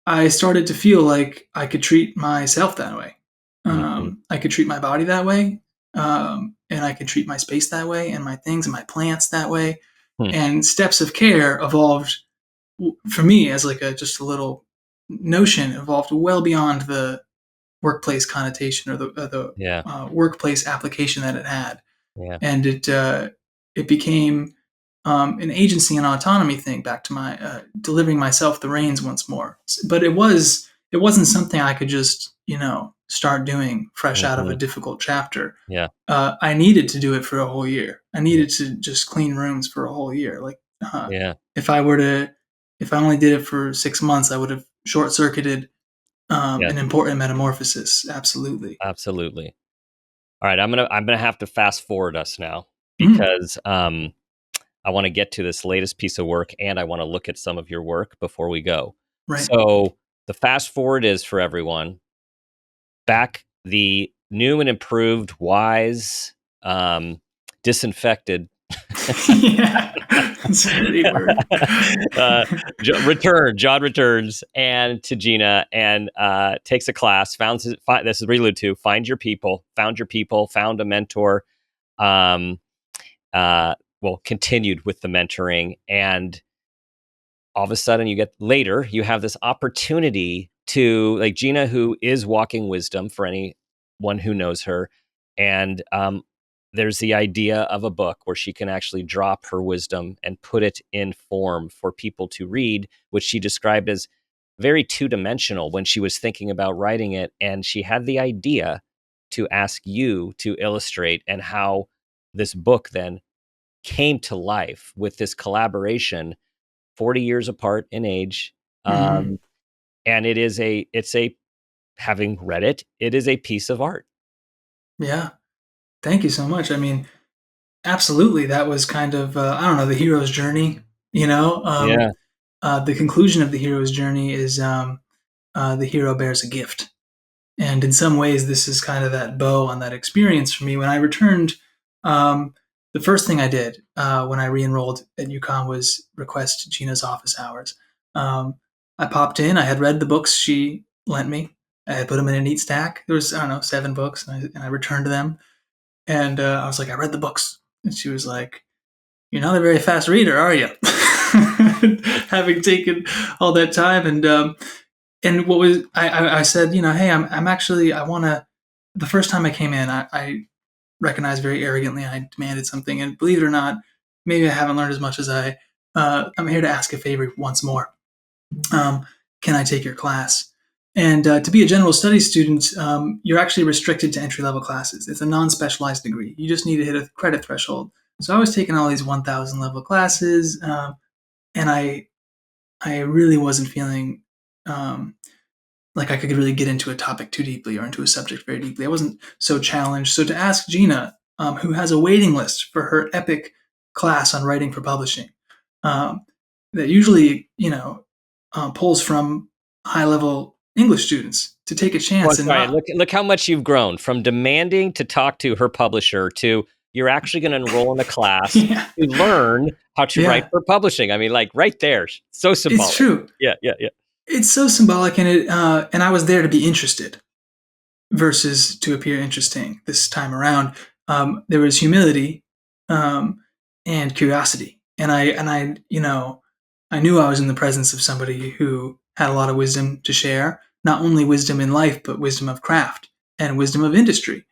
I started to feel like I could treat myself that way. Mm-hmm. I could treat my body that way, and I could treat my space that way, and my things and my plants that way. Hmm. And steps of care evolved for me as like just a little notion evolved well beyond the workplace connotation or Yeah. the workplace application that it had, Yeah. and it became an agency and autonomy thing. Back to my delivering myself the reins once more, but it wasn't something I could just start doing fresh out of a Mm-hmm. difficult chapter. Yeah. I needed to do it for a whole year. I Yeah. needed to just clean rooms for a whole year. Like Yeah. if I were to, if I only did it for 6 months, I would have short circuited Yeah. an important metamorphosis. Absolutely. Absolutely. All right. I'm gonna have to fast forward us now Mm, because I want to get to this latest piece of work and I want to look at some of your work before we go. right. So the fast forward is for everyone back the new and improved, wise, disinfected Yeah, that's a great word. uh, John returns and to Gina and takes a class. This is really to find your people, found your people, found a mentor. Um, well, continued with the mentoring, and all of a sudden, you have this opportunity to like Gina, who is walking wisdom for anyone who knows her, and there's the idea of a book where she can actually drop her wisdom and put it in form for people to read, which she described as very two-dimensional when she was thinking about writing it. And she had the idea to ask you to illustrate, and how this book then came to life with this collaboration 40 years apart in age. Hmm. Um, and having read it, it is a piece of art. Yeah, thank you so much. I mean, absolutely, that was kind of I don't know, the hero's journey. Yeah. The conclusion of the hero's journey is the hero bears a gift. And in some ways, this is kind of that bow on that experience for me. When I returned, um, the first thing I did when I re-enrolled at UConn was request Gina's office hours. Um, I popped in. I had read the books she lent me. I had put them in a neat stack. There was, I don't know, 7 books, and I returned them. And I was like, I read the books. And she was like, "You're not a very fast reader, are you?" Having taken all that time, and what was I said, hey, I'm actually I want to. The first time I came in, I recognized very arrogantly I demanded something, and believe it or not, maybe I haven't learned as much as I'm here to ask a favor once more. Can I take your class? And to be a general studies student, you're actually restricted to entry-level classes. It's a non-specialized degree. You just need to hit a credit threshold. So I was taking all these 1,000 level classes, and I really wasn't feeling like I could really get into a topic too deeply or into a subject very deeply. I wasn't so challenged. So to ask Gina, who has a waiting list for her epic class on writing for publishing, um, that usually, pulls from high level English students to take a Well, chance and sorry, not. look how much you've grown from demanding to talk to her publisher to you're actually going to enroll in a class Yeah, to learn how to write yeah, for publishing. I mean, like right there, so it's symbolic. true. Yeah, yeah, yeah. It's so symbolic, and I was there to be interested versus to appear interesting this time around. There was humility and curiosity, and I I knew I was in the presence of somebody who had a lot of wisdom to share, not only wisdom in life but wisdom of craft and wisdom of industry.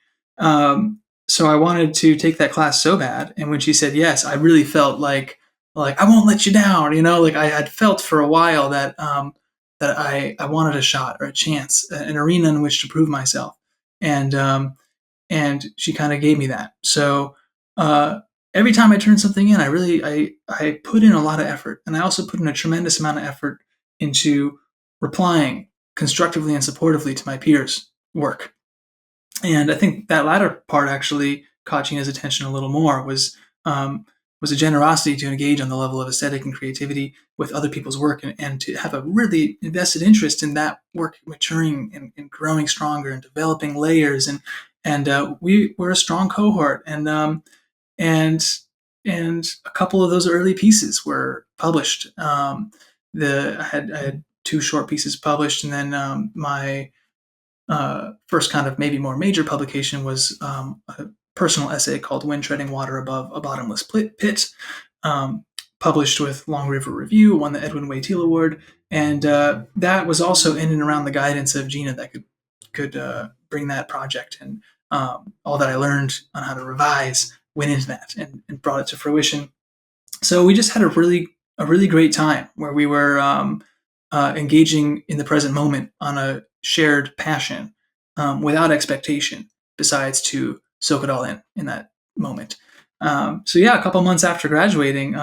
So I wanted to take that class so bad, and when she said yes, I really felt like I won't let you down. Like I had felt for a while that I wanted a shot or a chance, an arena in which to prove myself, and and she kind of gave me that. So uh, every time I turn something in, I put in a lot of effort, and I also put in a tremendous amount of effort into replying constructively and supportively to my peers' work. And I think that latter part actually caught Gina's attention a little more was a generosity to engage on the level of aesthetic and creativity with other people's work and to have a really invested interest in that work maturing and growing stronger and developing layers and we were a strong cohort and and a couple of those early pieces were published. I had two short pieces published, and then my first kind of maybe more major publication was a personal essay called When Treading Water Above a Bottomless Pit, um, published with Long River Review, won the Edwin Way Teal Award. And that was also in and around the guidance of Gina that could bring that project. And all that I learned on how to revise went into that and brought it to fruition. So we just had a really great time where we were engaging in the present moment on a shared passion without expectation, besides to soak it all in that moment. So yeah, a couple months after graduating,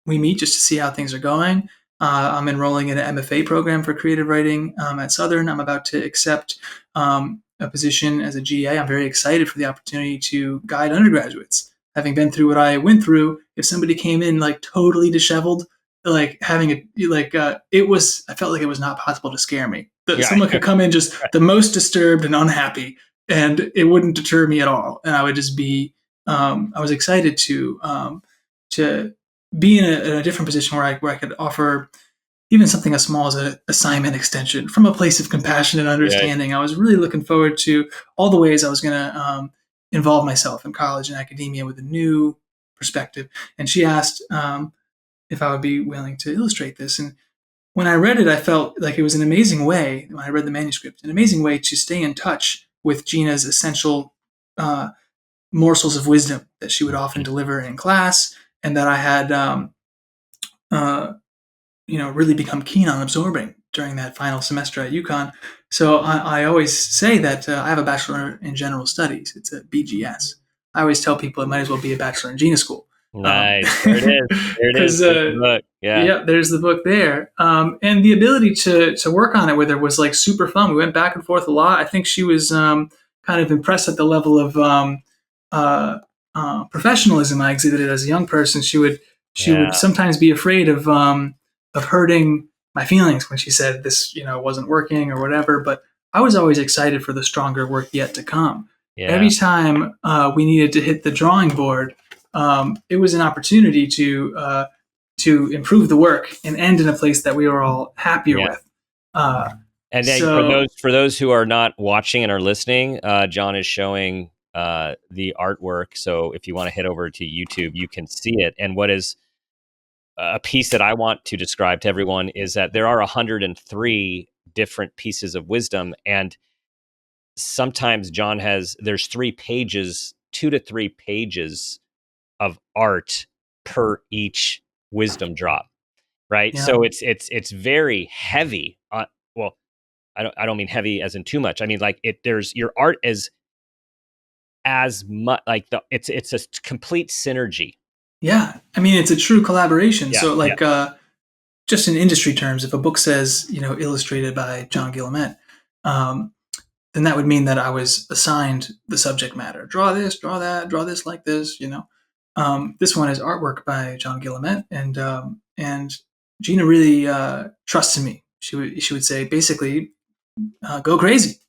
we meet just to see how things are going. I'm enrolling in an MFA program for creative writing at Southern. I'm about to accept a position as a GA. I'm very excited for the opportunity to guide undergraduates. Having been through what I went through, if somebody came in like totally disheveled, like having I felt like it was not possible to scare me. Yeah, Someone could come in just the most disturbed and unhappy, and it wouldn't deter me at all. And I would just be, I was excited to be in a different position where I could offer even something as small as an assignment extension from a place of compassion and yeah, understanding. I was really looking forward to all the ways I was going to involve myself in college and academia with a new perspective. And she asked if I would be willing to illustrate this. And when I read it, I felt like it was an amazing way, when I read the manuscript, an amazing way to stay in touch with Gina's essential uh, morsels of wisdom that she would often deliver in class, and that I had, uh, really become keen on absorbing during that final semester at UConn. So I always say that I have a Bachelor in General Studies. It's a BGS. I always tell people it might as well be a Bachelor in Gina School. nice. There it is. There it is. Because There's the book. Yeah, yeah, there's the book there, and the ability to work on it with her was like super fun. We went back and forth a lot. I think she was kind of impressed at the level of uh, professionalism I exhibited as a young person. She would yeah, sometimes be afraid of hurting my feelings when she said this, wasn't working or whatever. But I was always excited for the stronger work yet to come. yeah. Every time we needed to hit the drawing board, it was an opportunity to improve the work and end in a place that we were all happier Yeah. with. Uh, And then so for those who are not watching and are listening, John is showing the artwork. So if you want to head over to YouTube, you can see it. And what is a piece that I want to describe to everyone is that there are 103 different pieces of wisdom, and sometimes there's 3 pages, 2 to 3 pages of art per each wisdom drop, right? yeah, So it's very heavy. Well, I don't mean heavy as in too much. I mean, like there's your art is as much like it's a complete synergy. Yeah. I mean, it's a true collaboration. Yeah. So Yeah. like, just in industry terms, if a book says, illustrated by John Guillemette, um, then that would mean that I was assigned the subject matter. Draw this, draw that, draw this like this. This one is artwork by John Guillemette, and Gina really trusts in me. She would say basically, go crazy,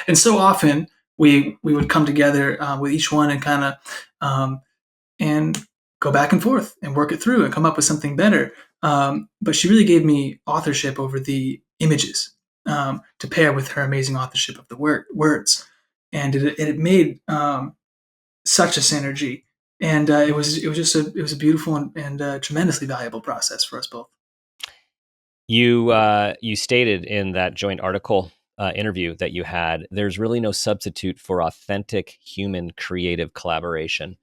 and so often we would come together with each one and kind of and go back and forth and work it through and come up with something better. But she really gave me authorship over the images to pair with her amazing authorship of the words, and it made such a synergy. And it was a beautiful and tremendously valuable process for us both. You stated in that joint article interview that you had, there's really no substitute for authentic human creative collaboration.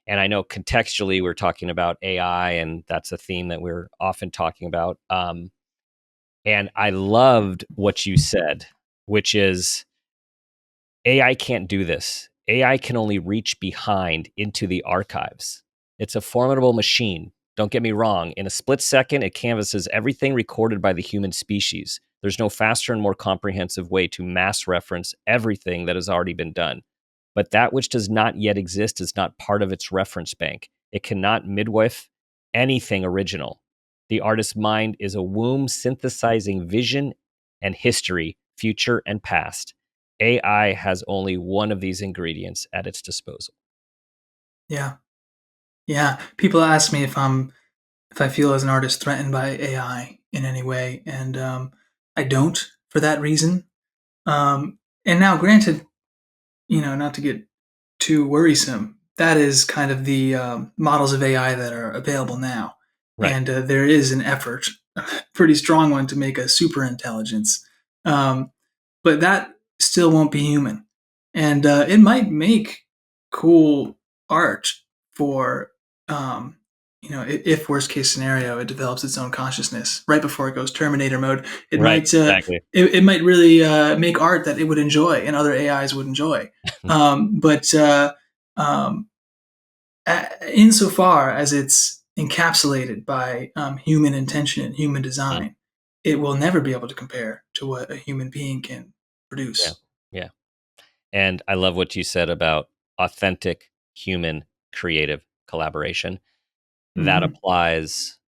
And I know contextually we're talking about AI, and that's a theme that we're often talking about. And I loved what you said, which is AI can't do this. AI can only reach behind into the archives. It's a formidable machine. Don't get me wrong. In a split second, it canvasses everything recorded by the human species. There's no faster and more comprehensive way to mass reference everything that has already been done. But that which does not yet exist is not part of its reference bank. It cannot midwife anything original. The artist's mind is a womb synthesizing vision and history, future and past. AI has only one of these ingredients at its disposal. Yeah, yeah. People ask me if I feel as an artist threatened by AI in any way, and I don't for that reason. And now, granted, not to get too worrisome, that is kind of the models of AI that are available now. Right. And there is an effort, a pretty strong one, to make a super intelligence. But that still won't be human. And it might make cool art for, if worst case scenario, it develops its own consciousness right before it goes Terminator mode. It Right. might Exactly. it might really make art that it would enjoy and other AIs would enjoy. But um, insofar as it's encapsulated by human intention and human Mhm. design, it will never be able to compare to what a human being can Yeah. produce. Yeah. And I love what you said about authentic human creative collaboration. That Hmm. applies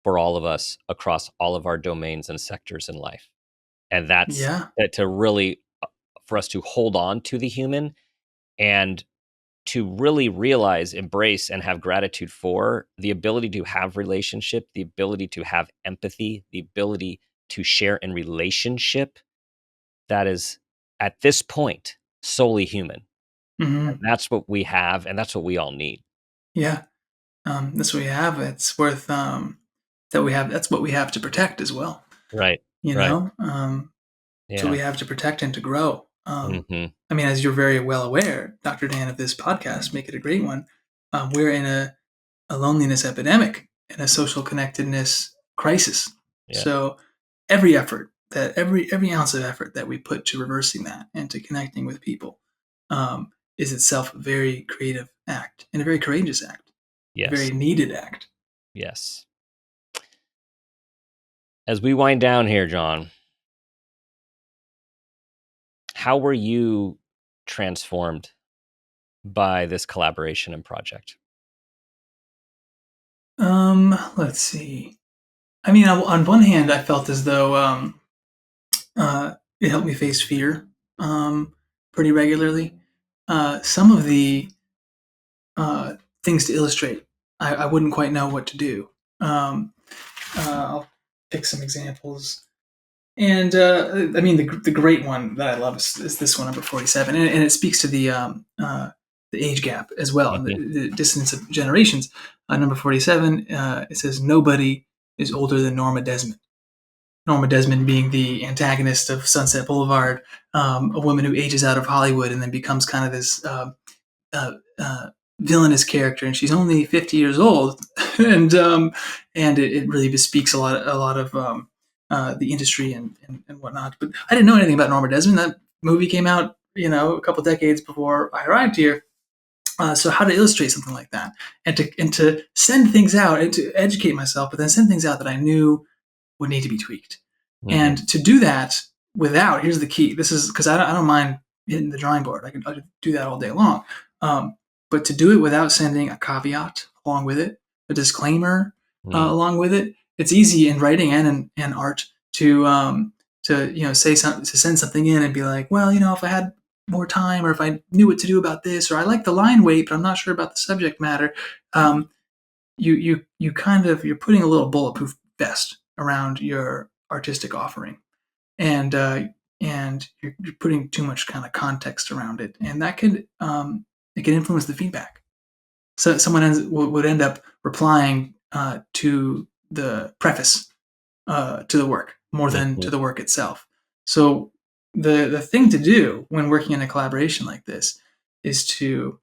for all of us across all of our domains and sectors in life. And that's Yeah. that to really for us to hold on to the human and to really realize, embrace, and have gratitude for the ability to have relationship, the ability to have empathy, the ability to share in relationship that is at this point solely human. And Hmm. that's what we have, and that's what we all need. Yeah. That's what we have. It's worth that we have. That's what we have to protect as well. Right. You Right. know, that's what Yeah. we have to protect and to grow. Hmm. I mean, as you're very well aware, Dr. Dan, of this podcast, make it a great one. We're in a loneliness epidemic and a social connectedness crisis. Yeah. So every ounce of effort that we put to reversing that and to connecting with people is itself a very creative act and a very courageous act, a Yes. very needed act. Yes. As we wind down here, John, how were you transformed by this collaboration and project? Let's see. I mean, on one hand, I felt as though it helped me face fear pretty regularly. Some of the things to illustrate, I wouldn't quite know what to do. Um, I'll pick some examples. And I mean, the great one that I love is this one, number 47, and it speaks to the age gap as well and Hmm. the distance of generations. Number 47, it says nobody is older than Norma Desmond. Norma Desmond being the antagonist of Sunset Boulevard, a woman who ages out of Hollywood and then becomes kind of this uh, uh, villainous character, and she's only 50 years old, and it really bespeaks a lot of the industry and whatnot. But I didn't know anything about Norma Desmond. That movie came out, a couple decades before I arrived here. So how to illustrate something like that, and to send things out and to educate myself, but then send things out that I knew would need to be tweaked, and to do that without, here's the key. This is because I don't mind hitting the drawing board. I can do that all day long, but to do it without sending a caveat along with it, a disclaimer along with it. It's easy in writing and in art to say something, to send something in and be like, well, if I had more time, or if I knew what to do about this, or I like the line weight, but I'm not sure about the subject matter. You're putting a little bulletproof vest around your artistic offering, and you're putting too much kind of context around it, and that could it can influence the feedback. So someone would end up replying to the preface to the work more than to the work itself. So the thing to do when working in a collaboration like this is to,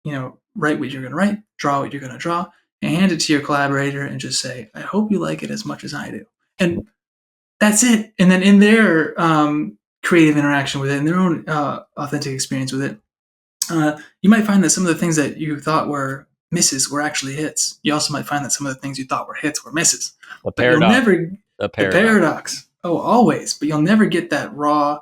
write what you're going to write, draw what you're going to draw, and hand it to your collaborator and just say, I hope you like it as much as I do. And that's it. And then in their creative interaction with it, in their own authentic experience with it, you might find that some of the things that you thought were misses were actually hits. You also might find that some of the things you thought were hits were misses. The paradox. But you'll never the paradox. Oh, always. But you'll never get that raw,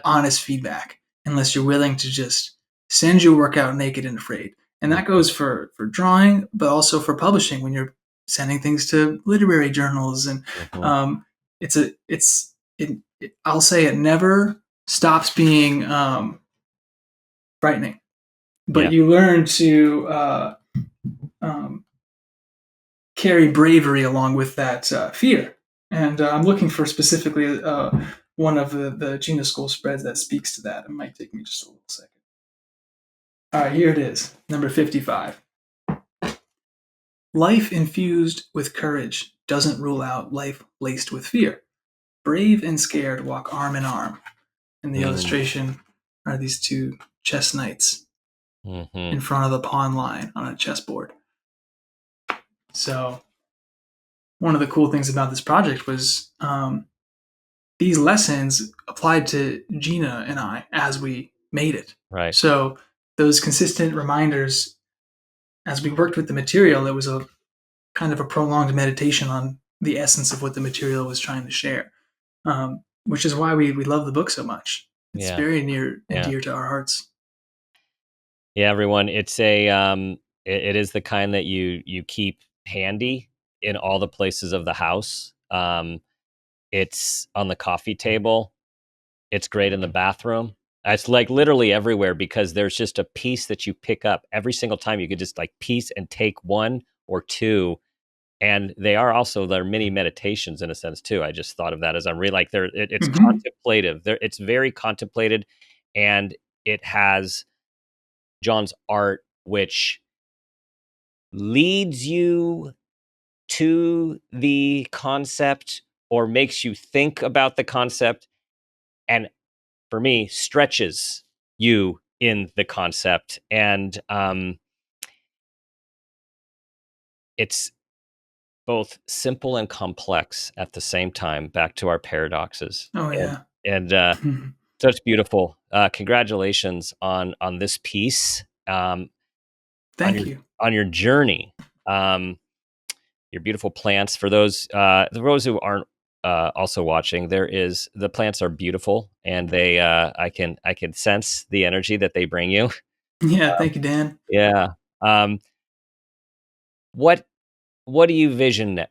honest feedback unless you're willing to just send your work out naked and afraid. And that goes for drawing, but also for publishing when you're sending things to literary journals. And I'll say it never stops being frightening, but you learn to carry bravery along with that fear. And I'm looking for specifically one of the Gina School spreads that speaks to that. It might take me just a little second. All right, here it is, number 55. Life infused with courage doesn't rule out life laced with fear. Brave and scared walk arm in arm. And the illustration are these two chess knights in front of the pawn line on a chessboard. So one of the cool things about this project was these lessons applied to Gina and I as we made it. Right. So those consistent reminders as we worked with the material, it was a kind of a prolonged meditation on the essence of what the material was trying to share, which is why we love the book so much. It's very near and dear to our hearts. Yeah, everyone. It's it is the kind that you keep handy in all the places of the house. It's on the coffee table. It's great in the bathroom. It's literally everywhere because there's just a piece that you pick up every single time. You could just piece and take one or two. And they are also their mini meditations in a sense too. I just thought of that as I'm really it's contemplative. It's very contemplated, and it has John's art, which leads you to the concept or makes you think about the concept, and for me, stretches you in the concept. And it's both simple and complex at the same time, back to our paradoxes. Oh, yeah. And so it's beautiful. Congratulations on this piece. Thank you. On your journey. Your beautiful plants. For those who aren't also watching, the plants are beautiful, and they I can sense the energy that they bring you. Yeah, thank you, Dan. Yeah. What do you vision?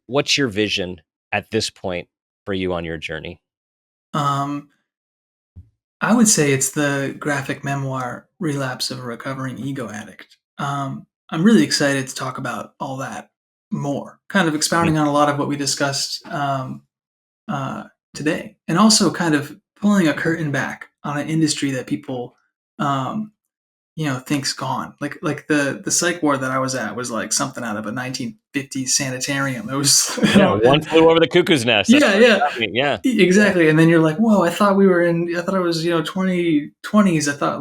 What's your vision at this point for you on your journey? I would say it's the graphic memoir Relapse of a Recovering Ego Addict. I'm really excited to talk about all that more, kind of expounding on a lot of what we discussed today, and also kind of pulling a curtain back on an industry that people think's gone. Like the psych ward that I was at was like something out of a 1950s sanitarium. It was one flew over the cuckoo's nest. Yeah, exactly. And then you're like, whoa, I thought it was 2020s. I thought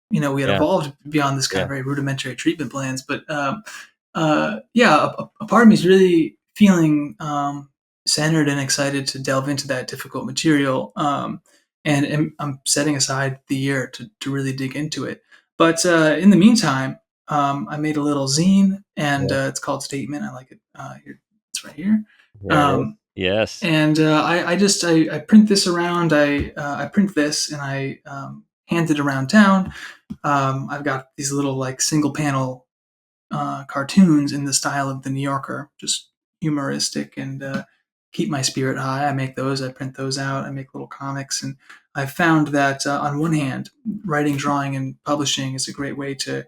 we had evolved beyond this kind of very rudimentary treatment plans. But a part of me is really feeling centered and excited to delve into that difficult material. And I'm setting aside the year to really dig into it. But in the meantime, I made a little zine, and Yeah. it's called Statement. I like it. Here, it's right here. There it is. Um, Yes. and I print this around. I print this and I hand it around town. I've got these little like single panel cartoons in the style of the New Yorker, just humoristic and keep my spirit high. I make those. I print those out. I make little comics, and I found that on one hand, writing, drawing, and publishing is a great way to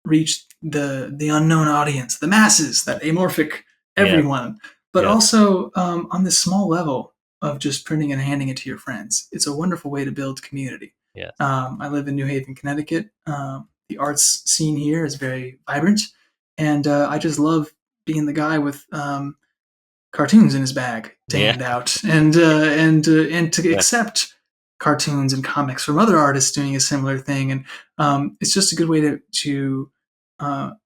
reach the unknown audience, the masses, that amorphic Yes. everyone. But Yes. also on this small level of just printing and handing it to your friends, it's a wonderful way to build community. Yes. I live in New Haven, Connecticut. The arts scene here is very vibrant, and I just love being the guy with cartoons in his bag to Yeah. hand out, and to Yeah. accept cartoons and comics from other artists doing a similar thing. And it's just a good way to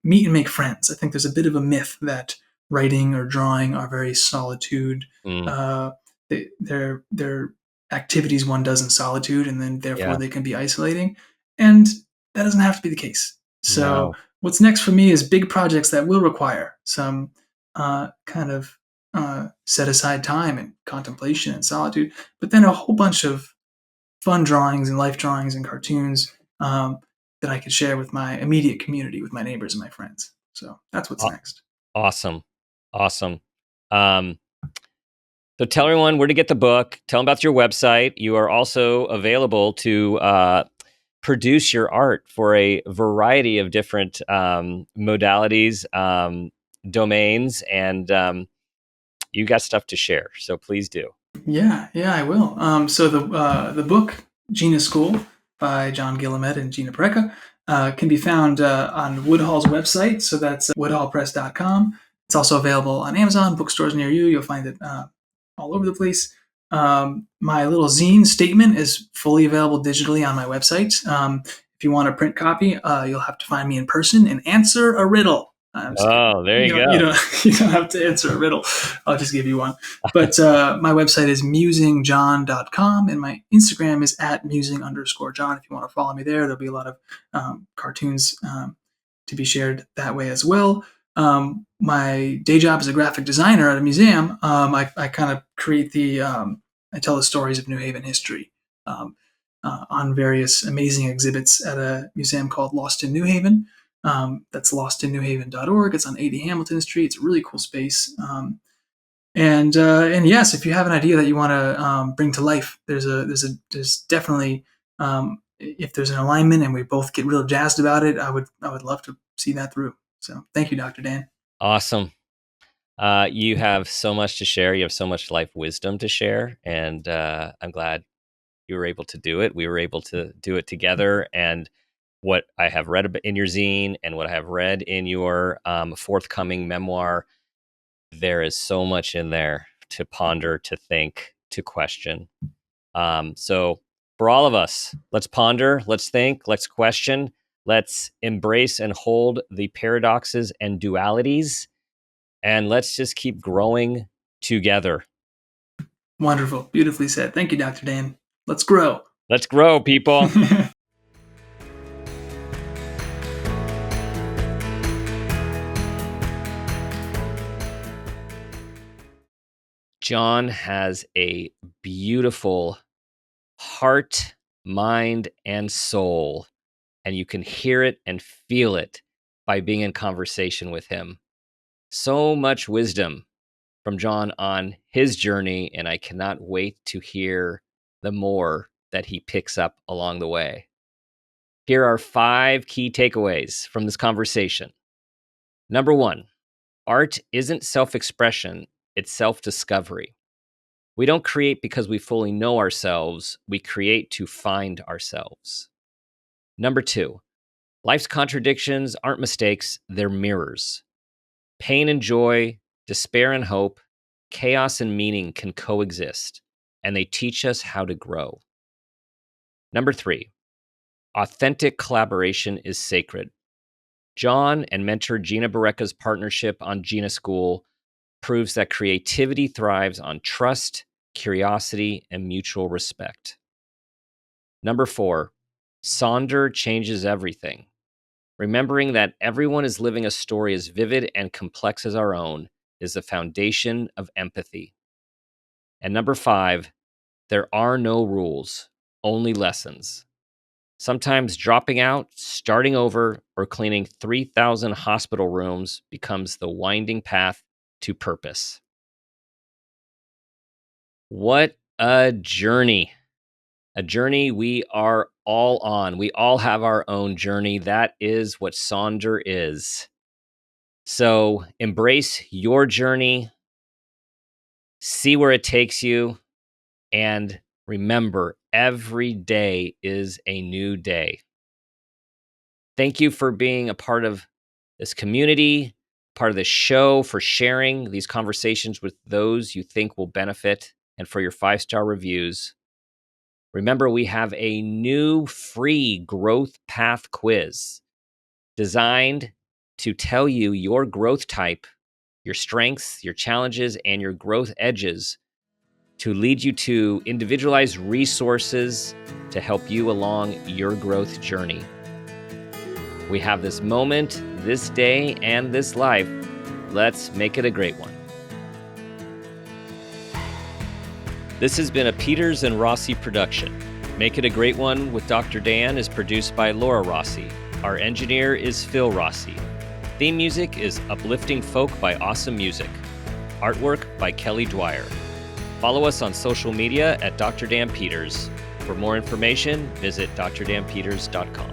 meet and make friends. I think there's a bit of a myth that writing or drawing are very solitude. Mm, Uh, they're activities one does in solitude, and then therefore yeah. they can be isolating. And that doesn't have to be the case. So No. what's next for me is big projects that will require some kind of set aside time and contemplation and solitude, but then a whole bunch of fun drawings and life drawings and cartoons that I could share with my immediate community, with my neighbors and my friends. So that's what's Aw- next. Awesome. Awesome. Um, so tell everyone where to get the book. Tell them about your website. You are also available to produce your art for a variety of different modalities, domains, and you got stuff to share. So please do. Yeah, I will. So the book Gina School by John Guillemette and Gina Barreca can be found on Woodhull's website. So that's woodhullpress.com. It's also available on Amazon, bookstores near you. You'll find it all over the place. My little zine Statement is fully available digitally on my website. If you want a print copy, you'll have to find me in person and answer a riddle. I'm just kidding. Oh, there you You go. don't you don't have to answer a riddle. I'll just give you one. But my website is musingjohn.com, and my Instagram is at musing_John. If you want to follow me there, there'll be a lot of cartoons to be shared that way as well. My day job as a graphic designer at a museum, I kind of create I tell the stories of New Haven history on various amazing exhibits at a museum called Lost in New Haven. That's lostinnewhaven.org. It's on 80 Hamilton Street. It's a really cool space. And yes, if you have an idea that you want to bring to life, there's definitely if there's an alignment and we both get real jazzed about it, I would love to see that through. So thank you, Dr. Dan. Awesome. You have so much to share. You have so much life wisdom to share. And I'm glad you were able to do it. We were able to do it together. And what I have read in your zine and what I have read in your forthcoming memoir, there is so much in there to ponder, to think, to question. So for all of us, let's ponder, let's think, let's question, let's embrace and hold the paradoxes and dualities, and let's just keep growing together. Wonderful, beautifully said. Thank you, Dr. Dan. Let's grow. Let's grow, people. John has a beautiful heart, mind, and soul, and you can hear it and feel it by being in conversation with him. So much wisdom from John on his journey, and I cannot wait to hear the more that he picks up along the way. Here are 5 key takeaways from this conversation. Number 1, art isn't self-expression, it's self-discovery. We don't create because we fully know ourselves, we create to find ourselves. Number 2, life's contradictions aren't mistakes, they're mirrors. Pain and joy, despair and hope, chaos and meaning can coexist, and they teach us how to grow. Number 3, authentic collaboration is sacred. John and mentor Gina Barreca's partnership on Gina School proves that creativity thrives on trust, curiosity, and mutual respect. Number 4, Sonder changes everything. Remembering that everyone is living a story as vivid and complex as our own is the foundation of empathy. And number 5, there are no rules, only lessons. Sometimes dropping out, starting over, or cleaning 3,000 hospital rooms becomes the winding path to purpose. What a journey! A journey we are all on. We all have our own journey. That is what Sonder is. So embrace your journey, see where it takes you, and remember, every day is a new day. Thank you for being a part of this community, part of this show, for sharing these conversations with those you think will benefit, and for your 5-star reviews. Remember, we have a new free growth path quiz designed to tell you your growth type, your strengths, your challenges, and your growth edges to lead you to individualized resources to help you along your growth journey. We have this moment, this day, and this life. Let's make it a great one. This has been a Peters and Rossi production. Make It a Great One with Dr. Dan is produced by Laura Rossi. Our engineer is Phil Rossi. Theme music is Uplifting Folk by Awesome Music. Artwork by Kelly Dwyer. Follow us on social media at Dr. Dan Peters. For more information, visit drdanpeters.com.